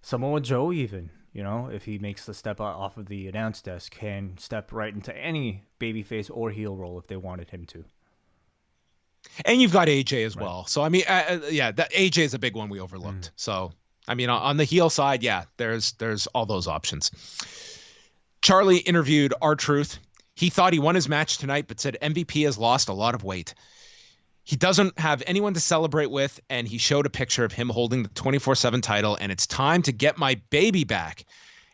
Samoa Joe even. If he makes the step off of the announce desk, can step right into any babyface or heel role if they wanted him to. And you've got AJ as well. So, I mean, that AJ is a big one we overlooked. So, I mean, on the heel side, yeah, there's all those options. Charlie interviewed R-Truth. He thought he won his match tonight, but said MVP has lost a lot of weight. He doesn't have anyone to celebrate with, and he showed a picture of him holding the 24/7 title, and it's time to get my baby back.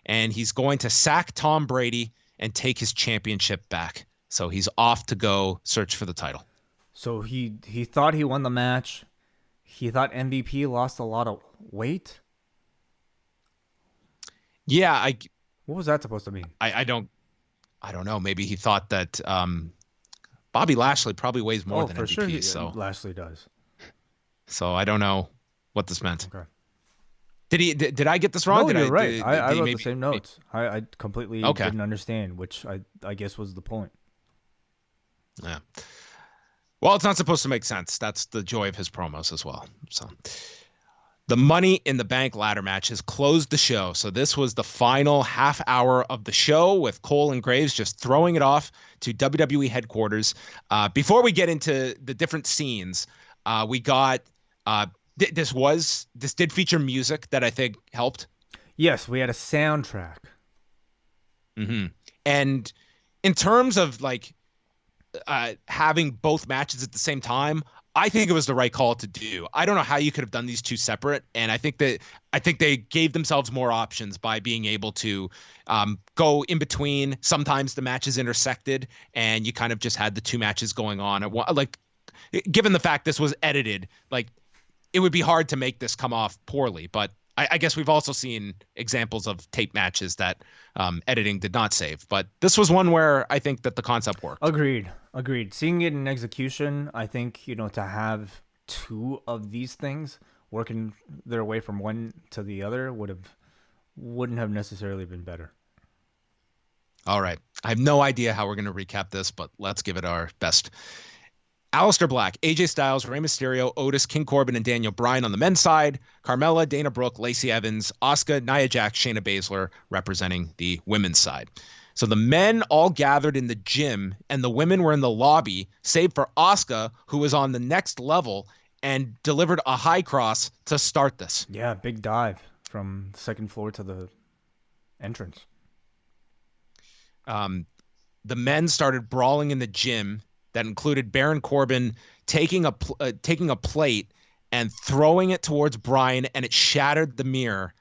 And he's going to sack Tom Brady and take his championship back. So he's off to go search for the title. So he thought he won the match. He thought MVP lost a lot of weight? Yeah. What was that supposed to mean? I don't know. Maybe he thought that Bobby Lashley probably weighs more than for MVP. Sure Lashley does. So I don't know what this meant. Okay. Did I get this wrong? No, you're right. I wrote the same notes. I completely didn't understand, which I guess was the point. Yeah. Well, it's not supposed to make sense. That's the joy of his promos as well. So the Money in the Bank ladder match has closed the show. So this was the final half hour of the show with Cole and Graves just throwing it off to WWE Headquarters. Before we get into the different scenes, we got this did feature music that I think helped. Yes, we had a soundtrack. Mm-hmm. And in terms of like having both matches at the same time, I think it was the right call to do. I don't know how you could have done these two separate, and I think they gave themselves more options by being able to go in between. Sometimes the matches intersected, and you kind of just had the two matches going on at one. Like, given the fact this was edited, like it would be hard to make this come off poorly. But I guess we've also seen examples of tape matches that editing did not save. But this was one where I think that the concept worked. Agreed. Seeing it in execution, I think, to have two of these things working their way from one to the other wouldn't have necessarily been better. All right. I have no idea how we're going to recap this, but let's give it our best. Aleister Black, AJ Styles, Rey Mysterio, Otis, King Corbin, and Daniel Bryan on the men's side. Carmella, Dana Brooke, Lacey Evans, Asuka, Nia Jax, Shayna Baszler representing the women's side. So the men all gathered in the gym and the women were in the lobby, save for Asuka, who was on the next level and delivered a high cross to start this. Yeah, big dive from the second floor to the entrance. The men started brawling in the gym. That included Baron Corbin taking a plate and throwing it towards Bryan, and it shattered the mirror,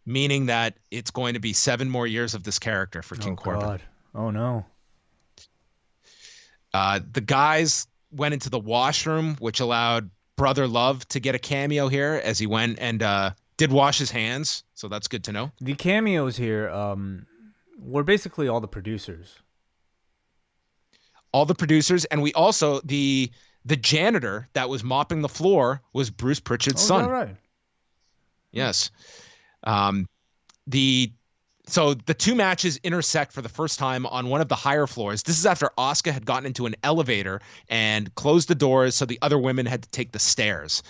meaning that it's going to be 7 more years of this character for King Corbin. God. Oh no. The guys went into the washroom, which allowed Brother Love to get a cameo here as he went and did wash his hands. So that's good to know. The cameos here were basically all the producers. All the producers, and we also the janitor that was mopping the floor was Bruce Pritchard's son. All right. Yes. So the two matches intersect for the first time on one of the higher floors. This is after Asuka had gotten into an elevator and closed the doors, so the other women had to take the stairs.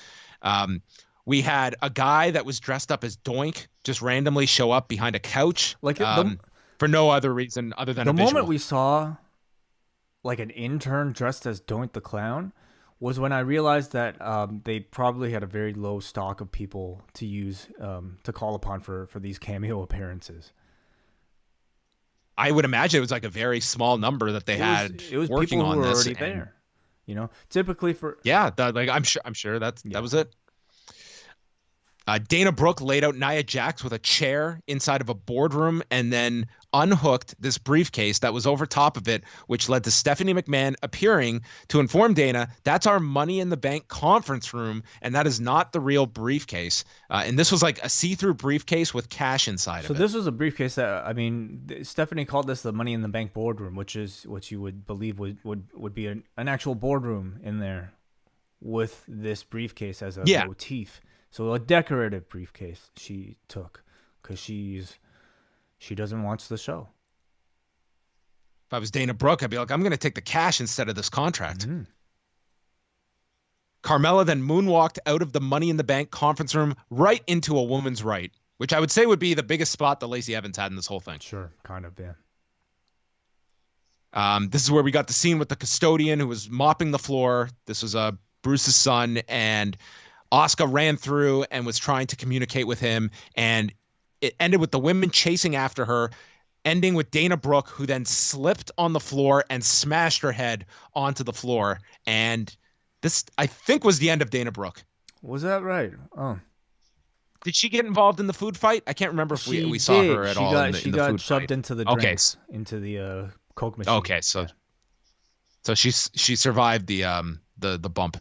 We had a guy that was dressed up as Doink just randomly show up behind a couch, for no other reason other than the a visual. moment we saw like an intern dressed as Doink the Clown was when I realized that they probably had a very low stock of people to use to call upon for these cameo appearances. I would imagine it was like a very small number that they had it was working people on who were this. already there. Typically for I'm sure that was it. Dana Brooke laid out Nia Jax with a chair inside of a boardroom and then unhooked this briefcase that was over top of it, which led to Stephanie McMahon appearing to inform Dana, that's our Money in the Bank conference room, and that is not the real briefcase. And this was like a see-through briefcase with cash inside of it. So this was a briefcase that, Stephanie called this the Money in the Bank boardroom, which is what you would believe would be an actual boardroom in there with this briefcase as a motif. So a decorative briefcase she took because she doesn't watch the show. If I was Dana Brooke, I'd be like, I'm going to take the cash instead of this contract. Mm-hmm. Carmella then moonwalked out of the Money in the Bank conference room right into a woman's right, which I would say would be the biggest spot that Lacey Evans had in this whole thing. Sure, kind of, yeah. This is where we got the scene with the custodian who was mopping the floor. This was Bruce's son, and Asuka ran through and was trying to communicate with him, and it ended with the women chasing after her, ending with Dana Brooke, who then slipped on the floor and smashed her head onto the floor. And this, I think, was the end of Dana Brooke. Was that right? Oh. Did she get involved in the food fight? I can't remember if we saw her at all in the she food got shoved fight. into the drinks, into the Coke machine. Okay, so she survived the bump.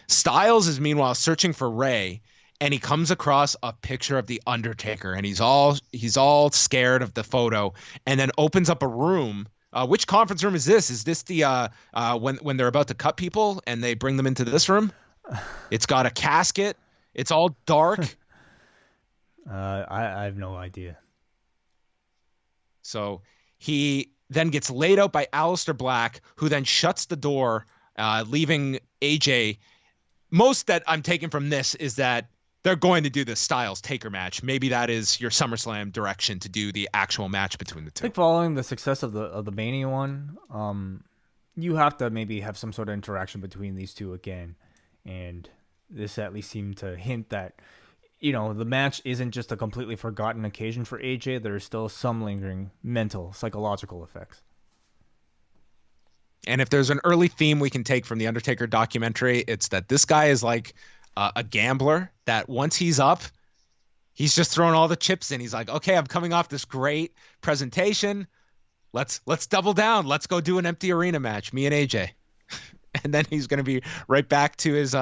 Styles is meanwhile searching for Ray, and he comes across a picture of the Undertaker, and he's all scared of the photo, and then opens up a room. Which conference room is this? Is this the when they're about to cut people and they bring them into this room? It's got a casket. It's all dark. I have no idea. So he then gets laid out by Aleister Black, who then shuts the door, leaving AJ. Most that I'm taking from this is that they're going to do the Styles Taker match. Maybe that is your SummerSlam direction to do the actual match between the two. I think following the success of the Mania one, you have to maybe have some sort of interaction between these two again, and this at least seemed to hint that the match isn't just a completely forgotten occasion for AJ. There is still some lingering mental, psychological effects. And if there's an early theme we can take from the Undertaker documentary, it's that this guy is like a gambler that once he's up, he's just throwing all the chips in. He's like, okay, I'm coming off this great presentation. Let's double down. Let's go do an empty arena match, me and AJ. And then he's going to be right back to his,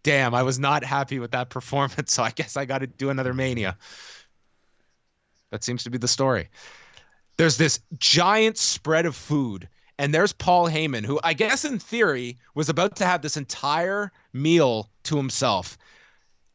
damn, I was not happy with that performance, so I guess I got to do another Mania. That seems to be the story. There's this giant spread of food, and there's Paul Heyman, who I guess in theory was about to have this entire meal to himself.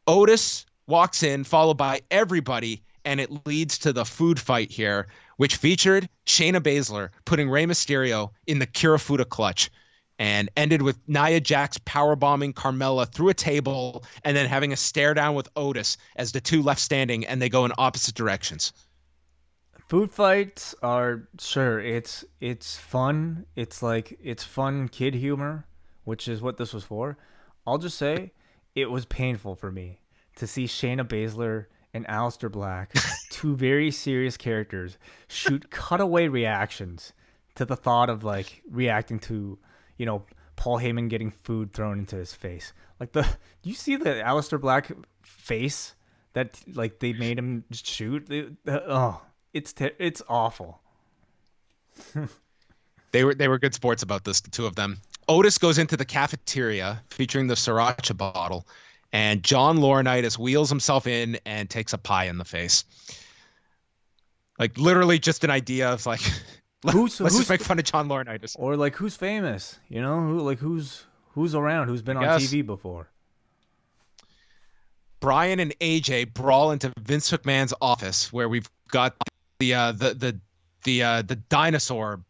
Otis walks in, followed by everybody, and it leads to the food fight here, which featured Shayna Baszler putting Rey Mysterio in the Kirifuda clutch and ended with Nia Jax powerbombing Carmella through a table and then having a stare down with Otis as the two left standing, and they go in opposite directions. Food fights are, sure, it's fun. It's fun kid humor, which is what this was for. I'll just say it was painful for me to see Shayna Baszler and Aleister Black, two very serious characters, shoot cutaway reactions to the thought of reacting to, Paul Heyman getting food thrown into his face. Do you see the Aleister Black face that they made him shoot? It's awful. They were good sports about this, the two of them. Otis goes into the cafeteria featuring the sriracha bottle, and John Laurinaitis wheels himself in and takes a pie in the face. Literally just an idea of let's just make fun of John Laurinaitis. Or who's famous, who's around, who's been on TV before. Bryan and AJ brawl into Vince McMahon's office, where we've got the dinosaur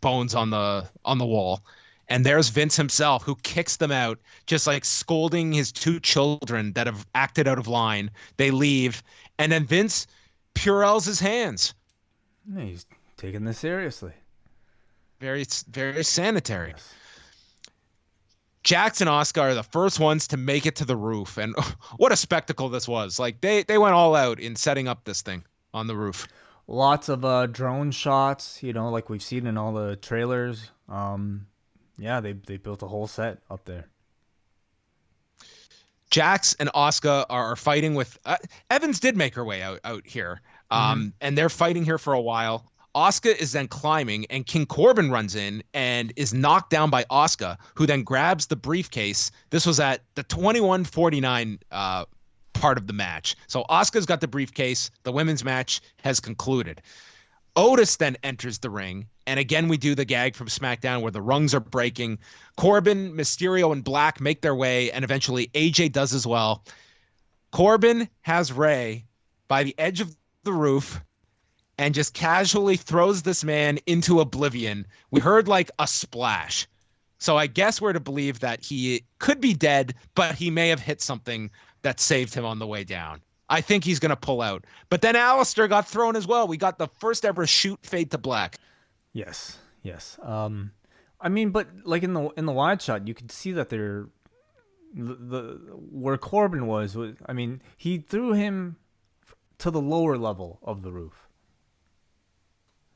bones on the wall, and there's Vince himself, who kicks them out, just scolding his two children that have acted out of line. They leave, and then Vince Purells his hands. Yeah, he's taking this seriously. Very, very sanitary. Yes. Jax and Asuka are the first ones to make it to the roof, and what a spectacle this was. They went all out in setting up this thing on the roof. Lots of drone shots, like we've seen in all the trailers. They built a whole set up there. Jax and Asuka are fighting with Evans did make her way out here. And they're fighting here for a while. Asuka is then climbing, and King Corbin runs in and is knocked down by Asuka, who then grabs the briefcase. This was at the 21:49 part of the match. So Asuka's got the briefcase. The women's match has concluded. Otis then enters the ring, and again we do the gag from SmackDown where the rungs are breaking. Corbin, Mysterio, and Black make their way, and eventually AJ does as well. Corbin has Rey by the edge of the roof and just casually throws this man into oblivion. We heard a splash. So I guess we're to believe that he could be dead, but he may have hit something that saved him on the way down. I think he's going to pull out. But then Aleister got thrown as well. We got the first ever shoot fade to black. Yes. But in the wide shot, you could see that they're where Corbin was. He threw him to the lower level of the roof.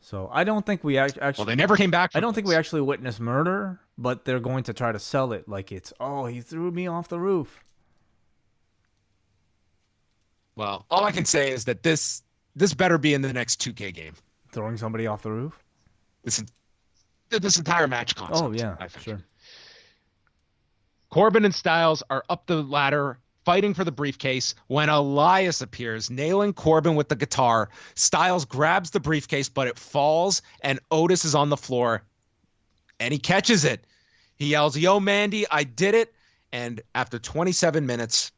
So I don't think we actually. Well, they never came back. I don't think we actually witnessed murder, but they're going to try to sell it like it's, he threw me off the roof. Well, all I can say is that this better be in the next 2K game. Throwing somebody off the roof? This entire match concept. Oh, yeah, sure. Corbin and Styles are up the ladder fighting for the briefcase when Elias appears, nailing Corbin with the guitar. Styles grabs the briefcase, but it falls, and Otis is on the floor, and he catches it. He yells, "Yo, Mandy, I did it." And after 27 minutes,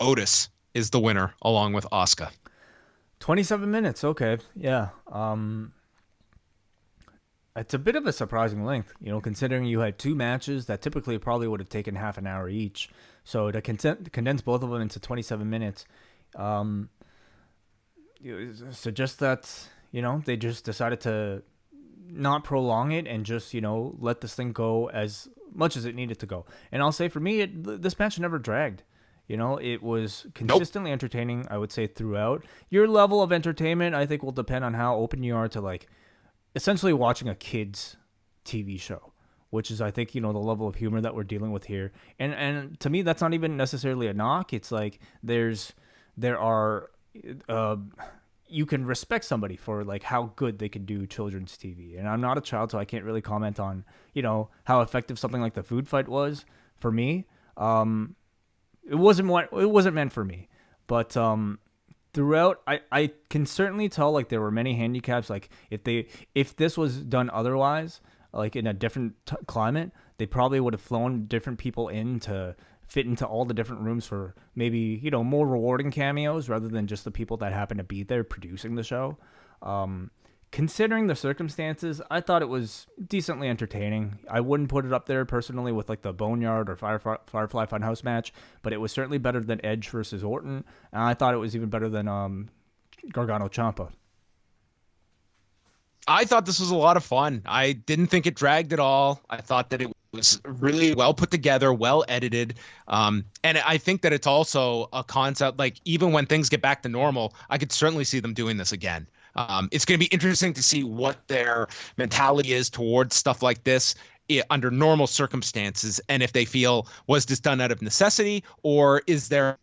Otis is the winner, along with Asuka. 27 minutes, okay. Yeah. It's a bit of a surprising length, considering you had two matches that typically probably would have taken half an hour each. So to condense both of them into 27 minutes, suggests that, they just decided to not prolong it and just, let this thing go as much as it needed to go. And I'll say for me, this match never dragged. It was consistently entertaining, I would say, throughout. Your level of entertainment, I think, will depend on how open you are to, like, essentially watching a kid's TV show, which is, I think, the level of humor that we're dealing with here. And to me, that's not even necessarily a knock. It's like there are you can respect somebody for, like, how good they can do children's TV. And I'm not a child, so I can't really comment on, how effective something like the food fight was for me. It wasn't meant for me, but throughout, I can certainly tell, like, there were many handicaps. Like, if this was done otherwise, like in a different climate, they probably would have flown different people in to fit into all the different rooms for maybe, more rewarding cameos rather than just the people that happen to be there producing the show. Considering the circumstances, I thought it was decently entertaining. I wouldn't put it up there personally with, like, the Boneyard or Firefly Funhouse match, but it was certainly better than Edge versus Orton, and I thought it was even better than Gargano Ciampa. I thought this was a lot of fun. I didn't think it dragged at all. I thought that it was really well put together, well edited. And I think that it's also a concept, like, even when things get back to normal, I could certainly see them doing this again. It's going to be interesting to see what their mentality is towards stuff like this under normal circumstances, and if they feel, was this done out of necessity, or is there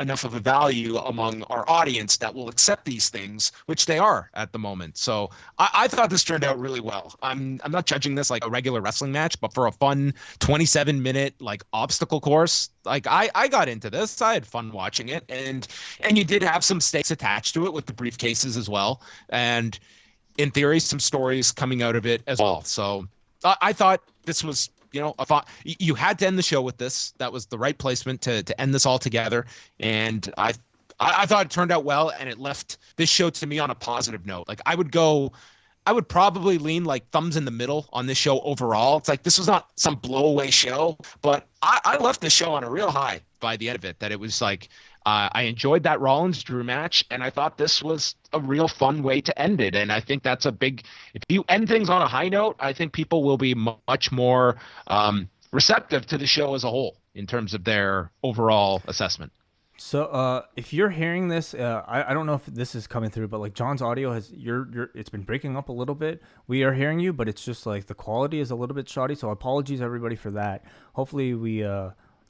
enough of a value among our audience that will accept these things, which they are at the moment. So I thought this turned out really well. I'm not judging this like a regular wrestling match, but for a fun 27-minute like obstacle course, like I got into this. I had fun watching it, and you did have some stakes attached to it with the briefcases as well, and in theory some stories coming out of it as well. So I thought this was, I thought you had to end the show with this. That was the right placement to end this all together. And I thought it turned out well, and it left this show to me on a positive note. Like, I would probably lean like thumbs in the middle on this show overall. It's like, this was not some blowaway show, but I left the show on a real high by the end of it, that it was like, I enjoyed that Rollins Drew match, and I thought this was a real fun way to end it. And I think that's if you end things on a high note, I think people will be much more receptive to the show as a whole in terms of their overall assessment. So if you're hearing this, I don't know if this is coming through, but, like, John's audio it's been breaking up a little bit. We are hearing you, but it's just like the quality is a little bit shoddy. So apologies everybody for that. Hopefully we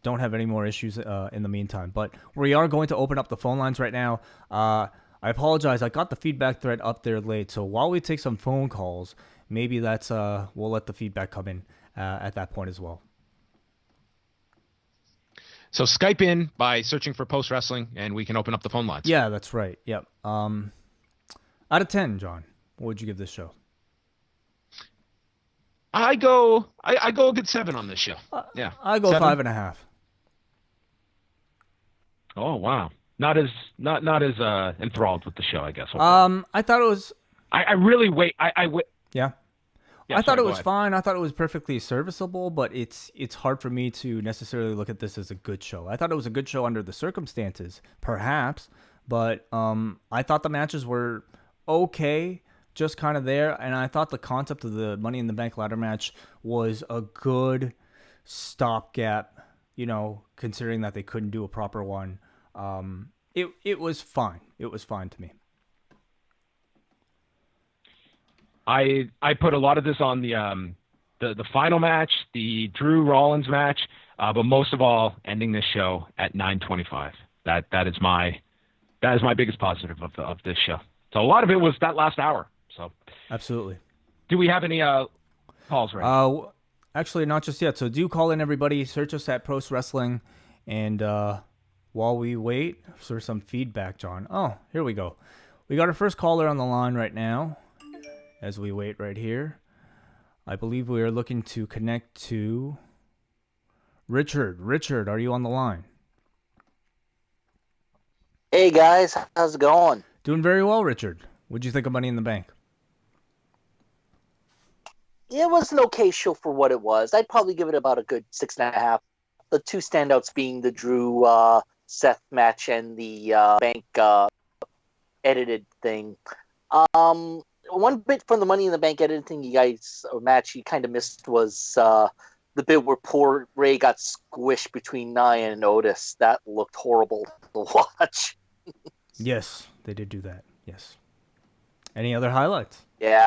don't have any more issues in the meantime. But we are going to open up the phone lines right now. I apologize. I got the feedback thread up there late. So while we take some phone calls, maybe we'll let the feedback come in at that point as well. So Skype in by searching for Post Wrestling, and we can open up the phone lines. Yeah, that's right. Yep. Out of 10, John, what would you give this show? I go a good 7 on this show. Yeah. I go 7.5. Oh wow. Not as enthralled with the show, I guess. I thought it was. I really wait. Yeah. I thought it was fine. I thought it was perfectly serviceable, but it's hard for me to necessarily look at this as a good show. I thought it was a good show under the circumstances, perhaps, but I thought the matches were okay, just kind of there, and I thought the concept of the Money in the Bank ladder match was a good stopgap, considering that they couldn't do a proper one. It was fine. It was fine to me. I put a lot of this on the final match, the Drew Rollins match, but most of all, ending this show at 9:25. That is my biggest positive of this show. So a lot of it was that last hour. So absolutely. Do we have any calls right? Actually, not just yet. So do call in, everybody. Search us at Post Wrestling, and while we wait for some feedback, John. Oh, here we go. We got our first caller on the line right now. As we wait right here, I believe we are looking to connect to Richard. Richard, are you on the line? Hey guys, how's it going? Doing very well, Richard. What'd you think of Money in the Bank? It was an okay show for what it was. I'd probably give it about a good 6.5. The two standouts being the Drew Seth match and the Bank edited thing. One bit from the Money in the Bank editing match you kind of missed was the bit where poor Ray got squished between Nia and Otis. That looked horrible to watch. Yes, they did do that. Yes. Any other highlights? Yeah.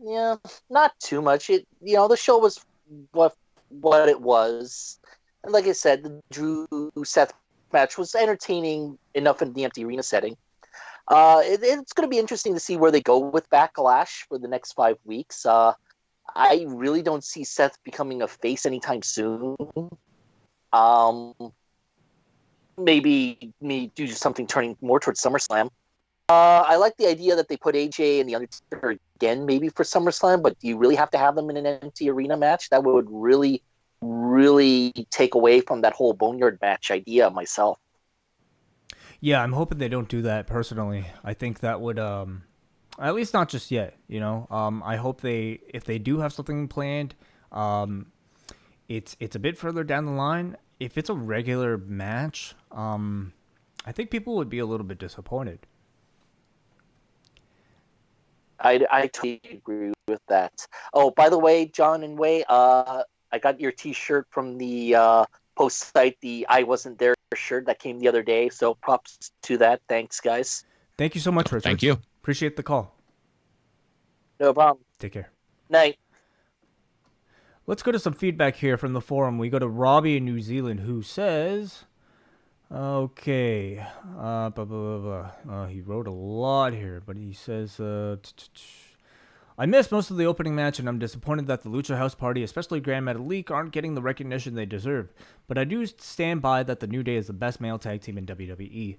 Yeah, not too much. The show was what it was. And like I said, the Drew Seth match was entertaining enough in the empty arena setting. It's going to be interesting to see where they go with Backlash for the next 5 weeks. I really don't see Seth becoming a face anytime soon. Maybe me do something turning more towards SummerSlam. I like the idea that they put AJ and The Undertaker again, maybe for SummerSlam, but do you really have to have them in an empty arena match? That would really, really take away from that whole Boneyard match idea myself. Yeah, I'm hoping they don't do that personally. I think that would, at least not just yet, I hope if they do have something planned, it's a bit further down the line. If it's a regular match, I think people would be a little bit disappointed. I totally agree with that. Oh, by the way, John and Wai, I got your T-shirt from the post site, the I Wasn't There shirt that came the other day. So props to that. Thanks, guys. Thank you so much, Richard. Thank you. Appreciate the call. No problem. Take care. Night. Let's go to some feedback here from the forum. We go to Robbie in New Zealand, who says, okay, blah, blah, blah, blah. He wrote a lot here, but he says, I missed most of the opening match, and I'm disappointed that the Lucha House Party, especially Grand Metalik, aren't getting the recognition they deserve. But I do stand by that the New Day is the best male tag team in WWE.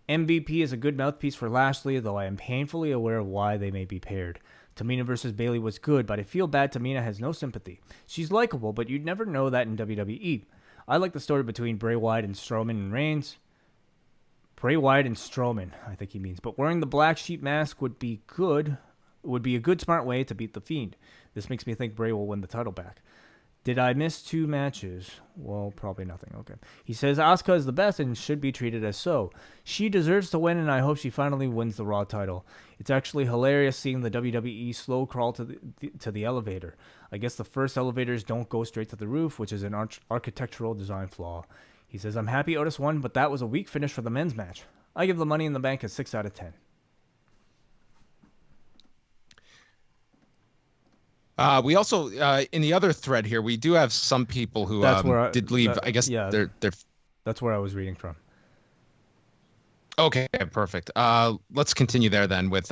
MVP is a good mouthpiece for Lashley, though I am painfully aware of why they may be paired. Tamina versus Bayley was good, but I feel bad Tamina has no sympathy. She's likable, but you'd never know that in WWE. I like the story between Bray Wyatt and Strowman and Reigns. Bray Wyatt and Strowman, I think he means. But wearing the black sheep mask would be good. Would be a good, smart way to beat The Fiend. This makes me think Bray will win the title back. Did I miss 2 matches? Well, probably nothing. Okay. He says Asuka is the best and should be treated as so. She deserves to win, and I hope she finally wins the Raw title. It's actually hilarious seeing the WWE slow crawl to the elevator. I guess the first elevators don't go straight to the roof, which is an architectural design flaw. He says, I'm happy Otis won, but that was a weak finish for the men's match. I give the Money in the Bank a 6 out of 10. We also, in the other thread here, we do have some people who did leave. I guess they're. That's where I was reading from. Okay, perfect. Let's continue there then with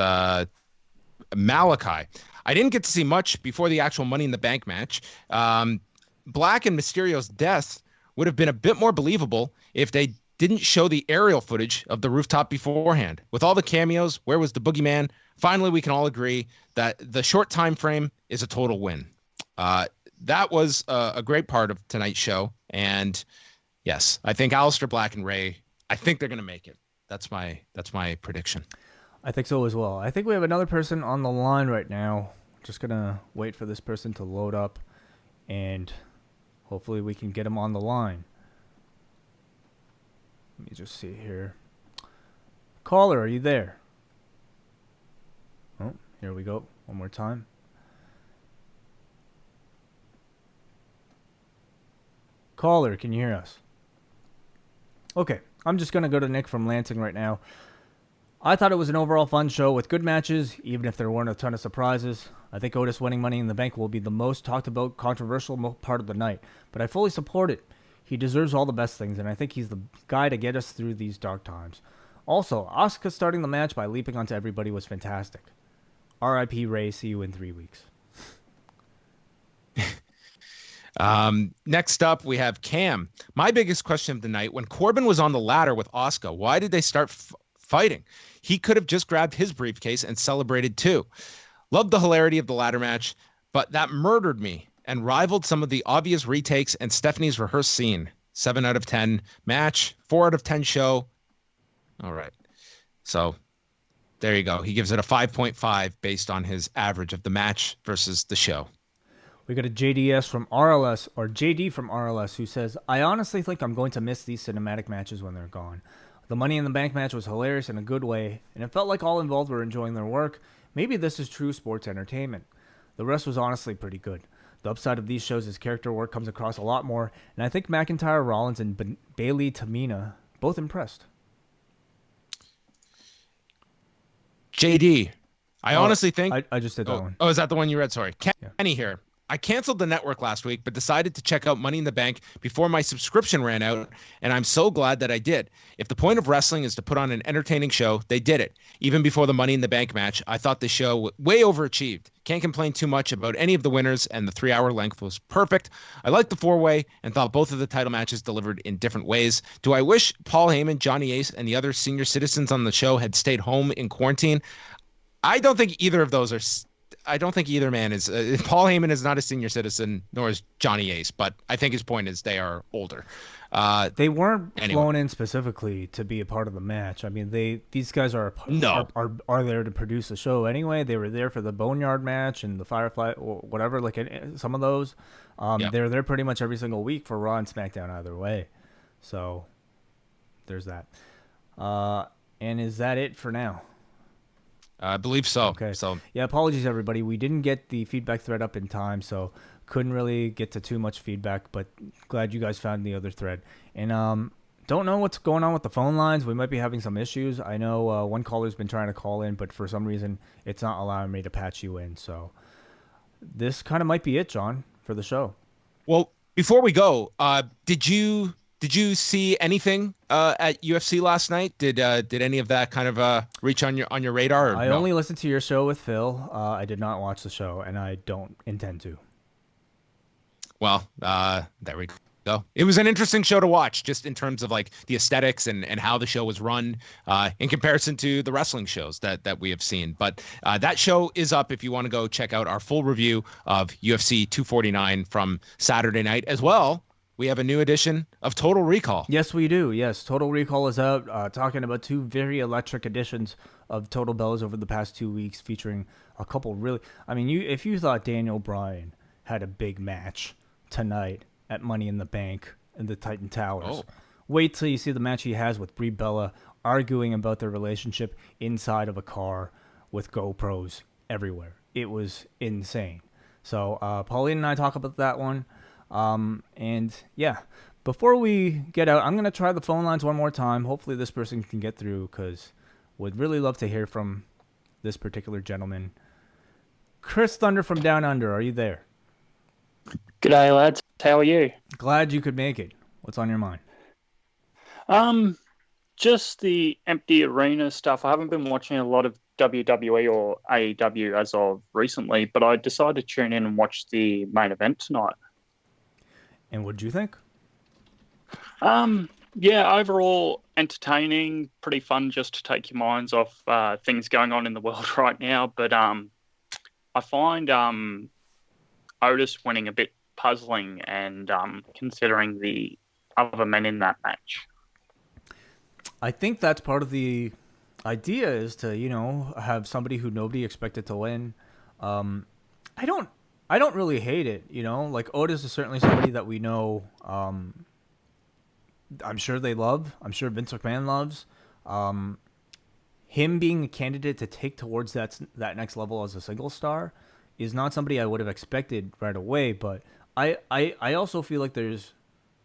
Malachi. I didn't get to see much before the actual Money in the Bank match. Black and Mysterio's death would have been a bit more believable if they didn't show the aerial footage of the rooftop beforehand. With all the cameos, where was the boogeyman? Finally, we can all agree that the short time frame is a total win. That was a great part of tonight's show. And yes, I think Aleister Black and Ray, I think they're going to make it. That's my prediction. I think so as well. I think we have another person on the line right now. Just going to wait for this person to load up, and hopefully we can get him on the line. Let me just see here. Caller, are you there? Oh, here we go. One more time. Caller, can you hear us? Okay, I'm just going to go to Nick from Lansing right now. I thought it was an overall fun show with good matches, even if there weren't a ton of surprises. I think Otis winning Money in the Bank will be the most talked about controversial part of the night, but I fully support it. He deserves all the best things, and I think he's the guy to get us through these dark times. Also, Asuka starting the match by leaping onto everybody was fantastic. R.I.P. Ray, see you in 3 weeks. Next up, we have Cam. My biggest question of the night, when Corbin was on the ladder with Asuka, why did they start fighting? He could have just grabbed his briefcase and celebrated too. Loved the hilarity of the ladder match, but that murdered me and rivaled some of the obvious retakes and Stephanie's rehearsed scene. 7 out of 10 match, 4 out of 10 show. All right. So there you go. He gives it a 5.5 based on his average of the match versus the show. We got a JDS from RLS, or JD from RLS, who says, I honestly think I'm going to miss these cinematic matches when they're gone. The Money in the Bank match was hilarious in a good way, and it felt like all involved were enjoying their work. Maybe this is true sports entertainment. The rest was honestly pretty good. The upside of these shows is character work comes across a lot more, and I think McIntyre, Rollins, and Bayley, Tamina both impressed. JD, I honestly think... I just did that one. Oh, is that the one you read? Sorry. Yeah. Kenny here. I canceled the network last week, but decided to check out Money in the Bank before my subscription ran out, and I'm so glad that I did. If the point of wrestling is to put on an entertaining show, they did it. Even before the Money in the Bank match, I thought the show way overachieved. Can't complain too much about any of the winners, and the 3-hour length was perfect. I liked the 4-way and thought both of the title matches delivered in different ways. Do I wish Paul Heyman, Johnny Ace, and the other senior citizens on the show had stayed home in quarantine? I don't think either of those are... I don't think either man is... Paul Heyman is not a senior citizen, nor is Johnny Ace, but I think his point is they are older. They weren't flown in specifically to be a part of the match. I mean, these guys are there to produce the show anyway. They were there for the Boneyard match and the Firefly or whatever, like some of those. They're there pretty much every single week for Raw and SmackDown either way. So there's that. And is that it for now? I believe so. Okay. So yeah, apologies everybody. We didn't get the feedback thread up in time, so couldn't really get to too much feedback, but glad you guys found the other thread. And don't know what's going on with the phone lines. We might be having some issues. I know one caller's been trying to call in, but for some reason it's not allowing me to patch you in. So this kind of might be it, John, for the show. Well, before we go, did you see anything at UFC last night? Did any of that kind of reach on your radar? Or I no? only listened to your show with Phil. I did not watch the show, and I don't intend to. Well, there we go. It was an interesting show to watch, just in terms of like the aesthetics and how the show was run in comparison to the wrestling shows that we have seen. But that show is up if you want to go check out our full review of UFC 249 from Saturday night as well. We have a new edition of Total Recall. Yes, we do. Yes, Total Recall is out, talking about 2 very electric editions of Total Bellas over the past 2 weeks, featuring a couple really... I mean, if you thought Daniel Bryan had a big match tonight at Money in the Bank in the Titan Towers, wait till you see the match he has with Brie Bella arguing about their relationship inside of a car with GoPros everywhere. It was insane. So Pauline and I talk about that one. And yeah, before we get out, I'm going to try the phone lines one more time. Hopefully this person can get through, because would really love to hear from this particular gentleman. Chris Thunder from Down Under, are you there? G'day, lads. How are you? Glad you could make it. What's on your mind? Just the empty arena stuff. I haven't been watching a lot of WWE or AEW as of recently, but I decided to tune in and watch the main event tonight. And what did you think? Yeah, overall entertaining, pretty fun just to take your minds off things going on in the world right now. But I find Otis winning a bit puzzling, and considering the other men in that match. I think that's part of the idea, is to, have somebody who nobody expected to win. I don't really hate it, like Otis is certainly somebody that we know, I'm sure they love, I'm sure Vince McMahon loves. Him being a candidate to take towards that next level as a single star is not somebody I would have expected right away, but I also feel like there's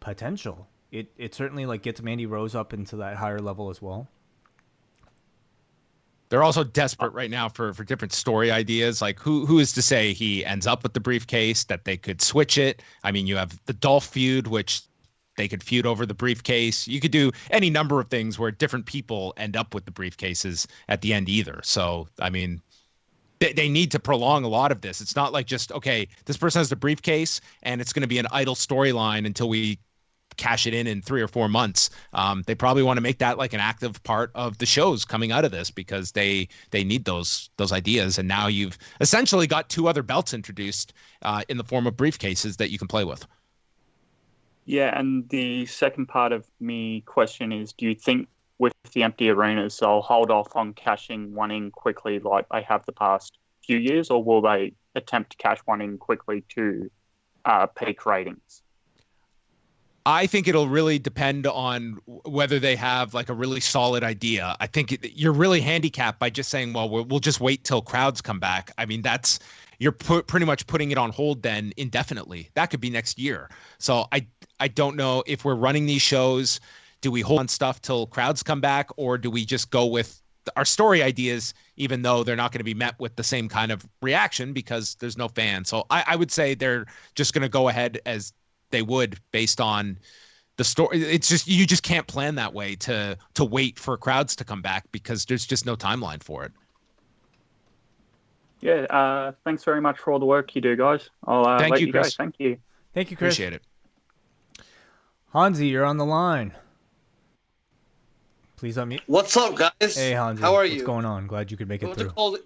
potential. It certainly like gets Mandy Rose up into that higher level as well. They're also desperate right now for different story ideas. Like who is to say he ends up with the briefcase, that they could switch it? I mean, you have the Dolph feud, which they could feud over the briefcase. You could do any number of things where different people end up with the briefcases at the end either. So, I mean, they need to prolong a lot of this. It's not like just, okay, this person has the briefcase and it's going to be an idle storyline until we cash it in 3 or 4 months. They probably want to make that like an active part of the shows coming out of this, because they need those ideas. And now you've essentially got 2 other belts introduced in the form of briefcases that you can play with. Yeah, and the second part of me question is, do you think with the empty arenas they'll hold off on cashing one in quickly like they have the past few years, or will they attempt to cash one in quickly to peak ratings? I think it'll really depend on whether they have like a really solid idea. I think you're really handicapped by just saying, well, we'll just wait till crowds come back. I mean, that's, you're pretty much putting it on hold then indefinitely. That could be next year. So I don't know if we're running these shows. Do we hold on stuff till crowds come back, or do we just go with our story ideas, even though they're not going to be met with the same kind of reaction because there's no fans? So I would say they're just going to go ahead as they would based on the story. It's just, you just can't plan that way to wait for crowds to come back because there's just no timeline for it. Yeah, thanks very much for all the work you do, guys. I'll Thank let you, you go. Chris. Thank you. Thank you, Chris. Appreciate it. Hansi, you're on the line. Please unmute. What's up, guys? Hey, Hansi. How are you? What's going on? Glad you could make it through.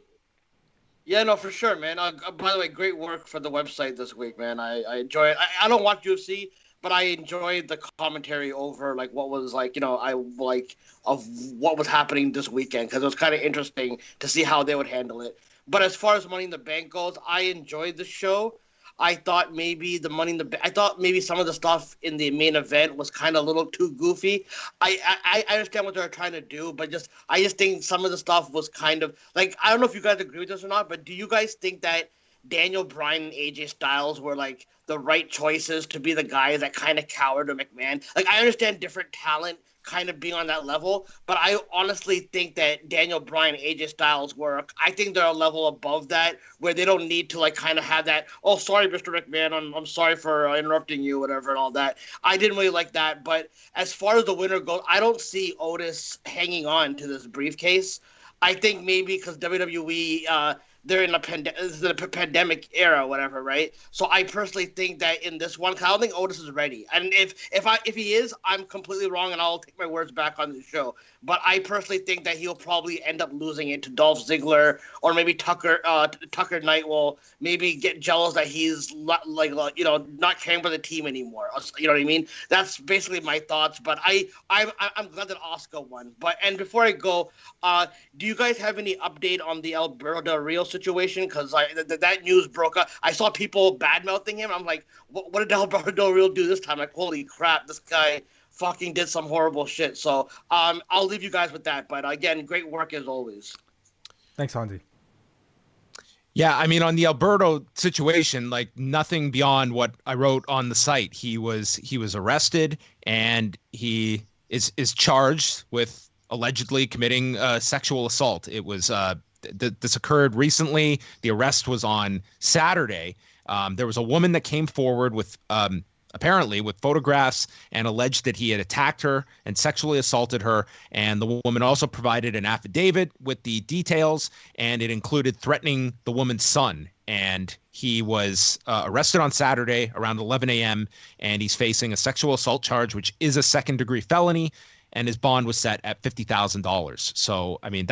Yeah, no, for sure, man. By the way, great work for the website this week, man. I enjoy it. I don't watch UFC, but I enjoyed the commentary over like what was like, of what was happening this weekend, because it was kind of interesting to see how they would handle it. But as far as Money in the Bank goes, I enjoyed the show. I thought maybe some of the stuff in the main event was kind of a little too goofy. I understand what they're trying to do, but I just think some of the stuff was kind of like, I don't know if you guys agree with this or not, but do you guys think that Daniel Bryan and AJ Styles were like the right choices to be the guys that kind of cowered to McMahon? Like, I understand different talent kind of being on that level, but I honestly think that Daniel Bryan and AJ Styles work. I think they're a level above that, where they don't need to like kind of have that, oh, sorry, Mr. McMahon, I'm sorry for interrupting you, whatever, and all that. I didn't really like that, but as far as the winner goes, I don't see Otis hanging on to this briefcase. I think maybe because WWE, they're in a pandemic era, whatever, right? So I personally think that in this one, I don't think Otis is ready. And if he is, I'm completely wrong, and I'll take my words back on the show. But I personally think that he'll probably end up losing it to Dolph Ziggler, or maybe Tucker Knight will maybe get jealous that he's not caring for the team anymore. You know what I mean? That's basically my thoughts. But I'm glad that Asuka won. And before I go, do you guys have any update on the Alberto Del Rio situation? Because that news broke up. I saw people bad mouthing him. I'm like, what did Alberto Del Rio do this time? Like, holy crap, this guy fucking did some horrible shit. So I'll leave you guys with that. But again, great work as always. Thanks, Hansi. Yeah, I mean, on the Alberto situation, like nothing beyond what I wrote on the site. He was arrested, and he is charged with allegedly committing sexual assault. It was this occurred recently. The arrest was on Saturday. There was a woman that came forward with apparently with photographs and alleged that he had attacked her and sexually assaulted her. And the woman also provided an affidavit with the details, and it included threatening the woman's son. And he was arrested on Saturday around 11 a.m. and he's facing a sexual assault charge, which is a second-degree felony. And his bond was set at $50,000. So, I mean,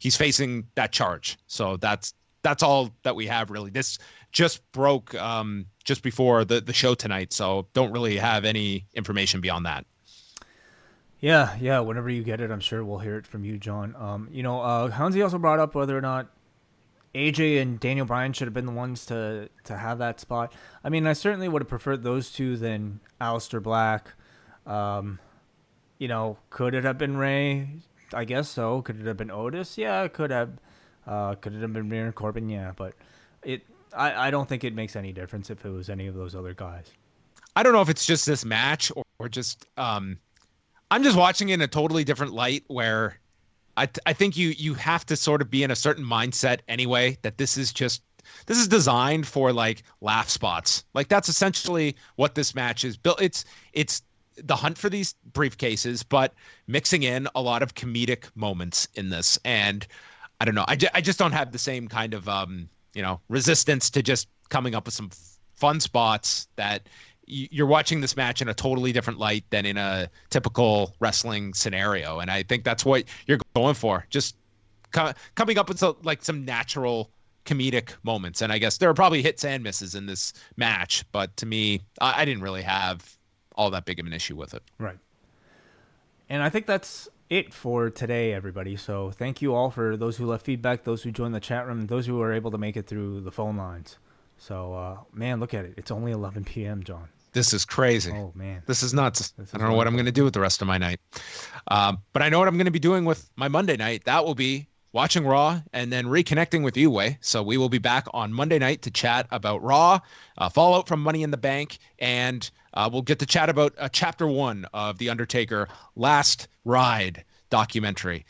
he's facing that charge. So that's all that we have, really. This just broke just before the show tonight, so don't really have any information beyond that. Yeah. Whenever you get it, I'm sure we'll hear it from you, John. Hansi also brought up whether or not AJ and Daniel Bryan should have been the ones to have that spot. I mean, I certainly would have preferred those two than Aleister Black. Could it have been Ray? I guess so. Could it have been Otis? Yeah, it could have. Could it have been Baron Corbin? Yeah, but I don't think it makes any difference if it was any of those other guys. I don't know if it's just this match or just I'm just watching it in a totally different light, where I think you have to sort of be in a certain mindset anyway, that this is designed for like laugh spots. Like that's essentially what this match is built. It's the hunt for these briefcases, but mixing in a lot of comedic moments in this. And I don't know. I just don't have the same kind of, resistance to just coming up with some fun spots that you're watching this match in a totally different light than in a typical wrestling scenario. And I think that's what you're going for. Just coming up with some natural comedic moments. And I guess there are probably hits and misses in this match, but to me, I didn't really have all that big of an issue with it. Right. And I think that's it for today, everybody. So thank you all for those who left feedback, those who joined the chat room, and those who were able to make it through the phone lines. So, man, look at it. It's only 11 p.m., John. This is crazy. Oh, man. This is nuts. I don't know what I'm going to do with the rest of my night. But I know what I'm going to be doing with my Monday night. That will be watching Raw and then reconnecting with you, Wai. So we will be back on Monday night to chat about Raw, fallout from Money in the Bank, and we'll get to chat about Chapter 1 of The Undertaker Last Ride documentary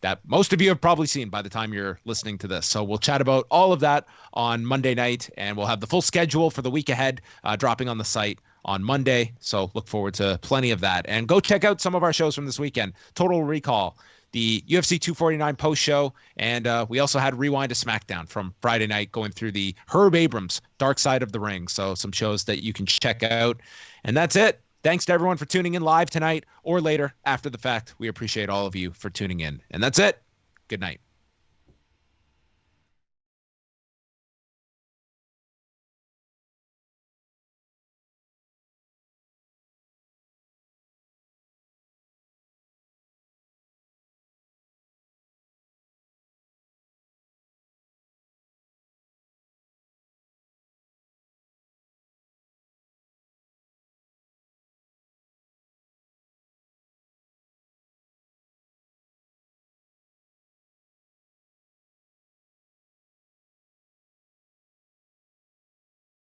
that most of you have probably seen by the time you're listening to this. So we'll chat about all of that on Monday night, and we'll have the full schedule for the week ahead dropping on the site on Monday. So look forward to plenty of that. And go check out some of our shows from this weekend. Total Recall, the UFC 249 post show, and we also had Rewind to SmackDown from Friday night, going through the Herb Abrams Dark Side of the Ring. So some shows that you can check out. And that's it. Thanks to everyone for tuning in live tonight or later after the fact. We appreciate all of you for tuning in. And that's it. Good night.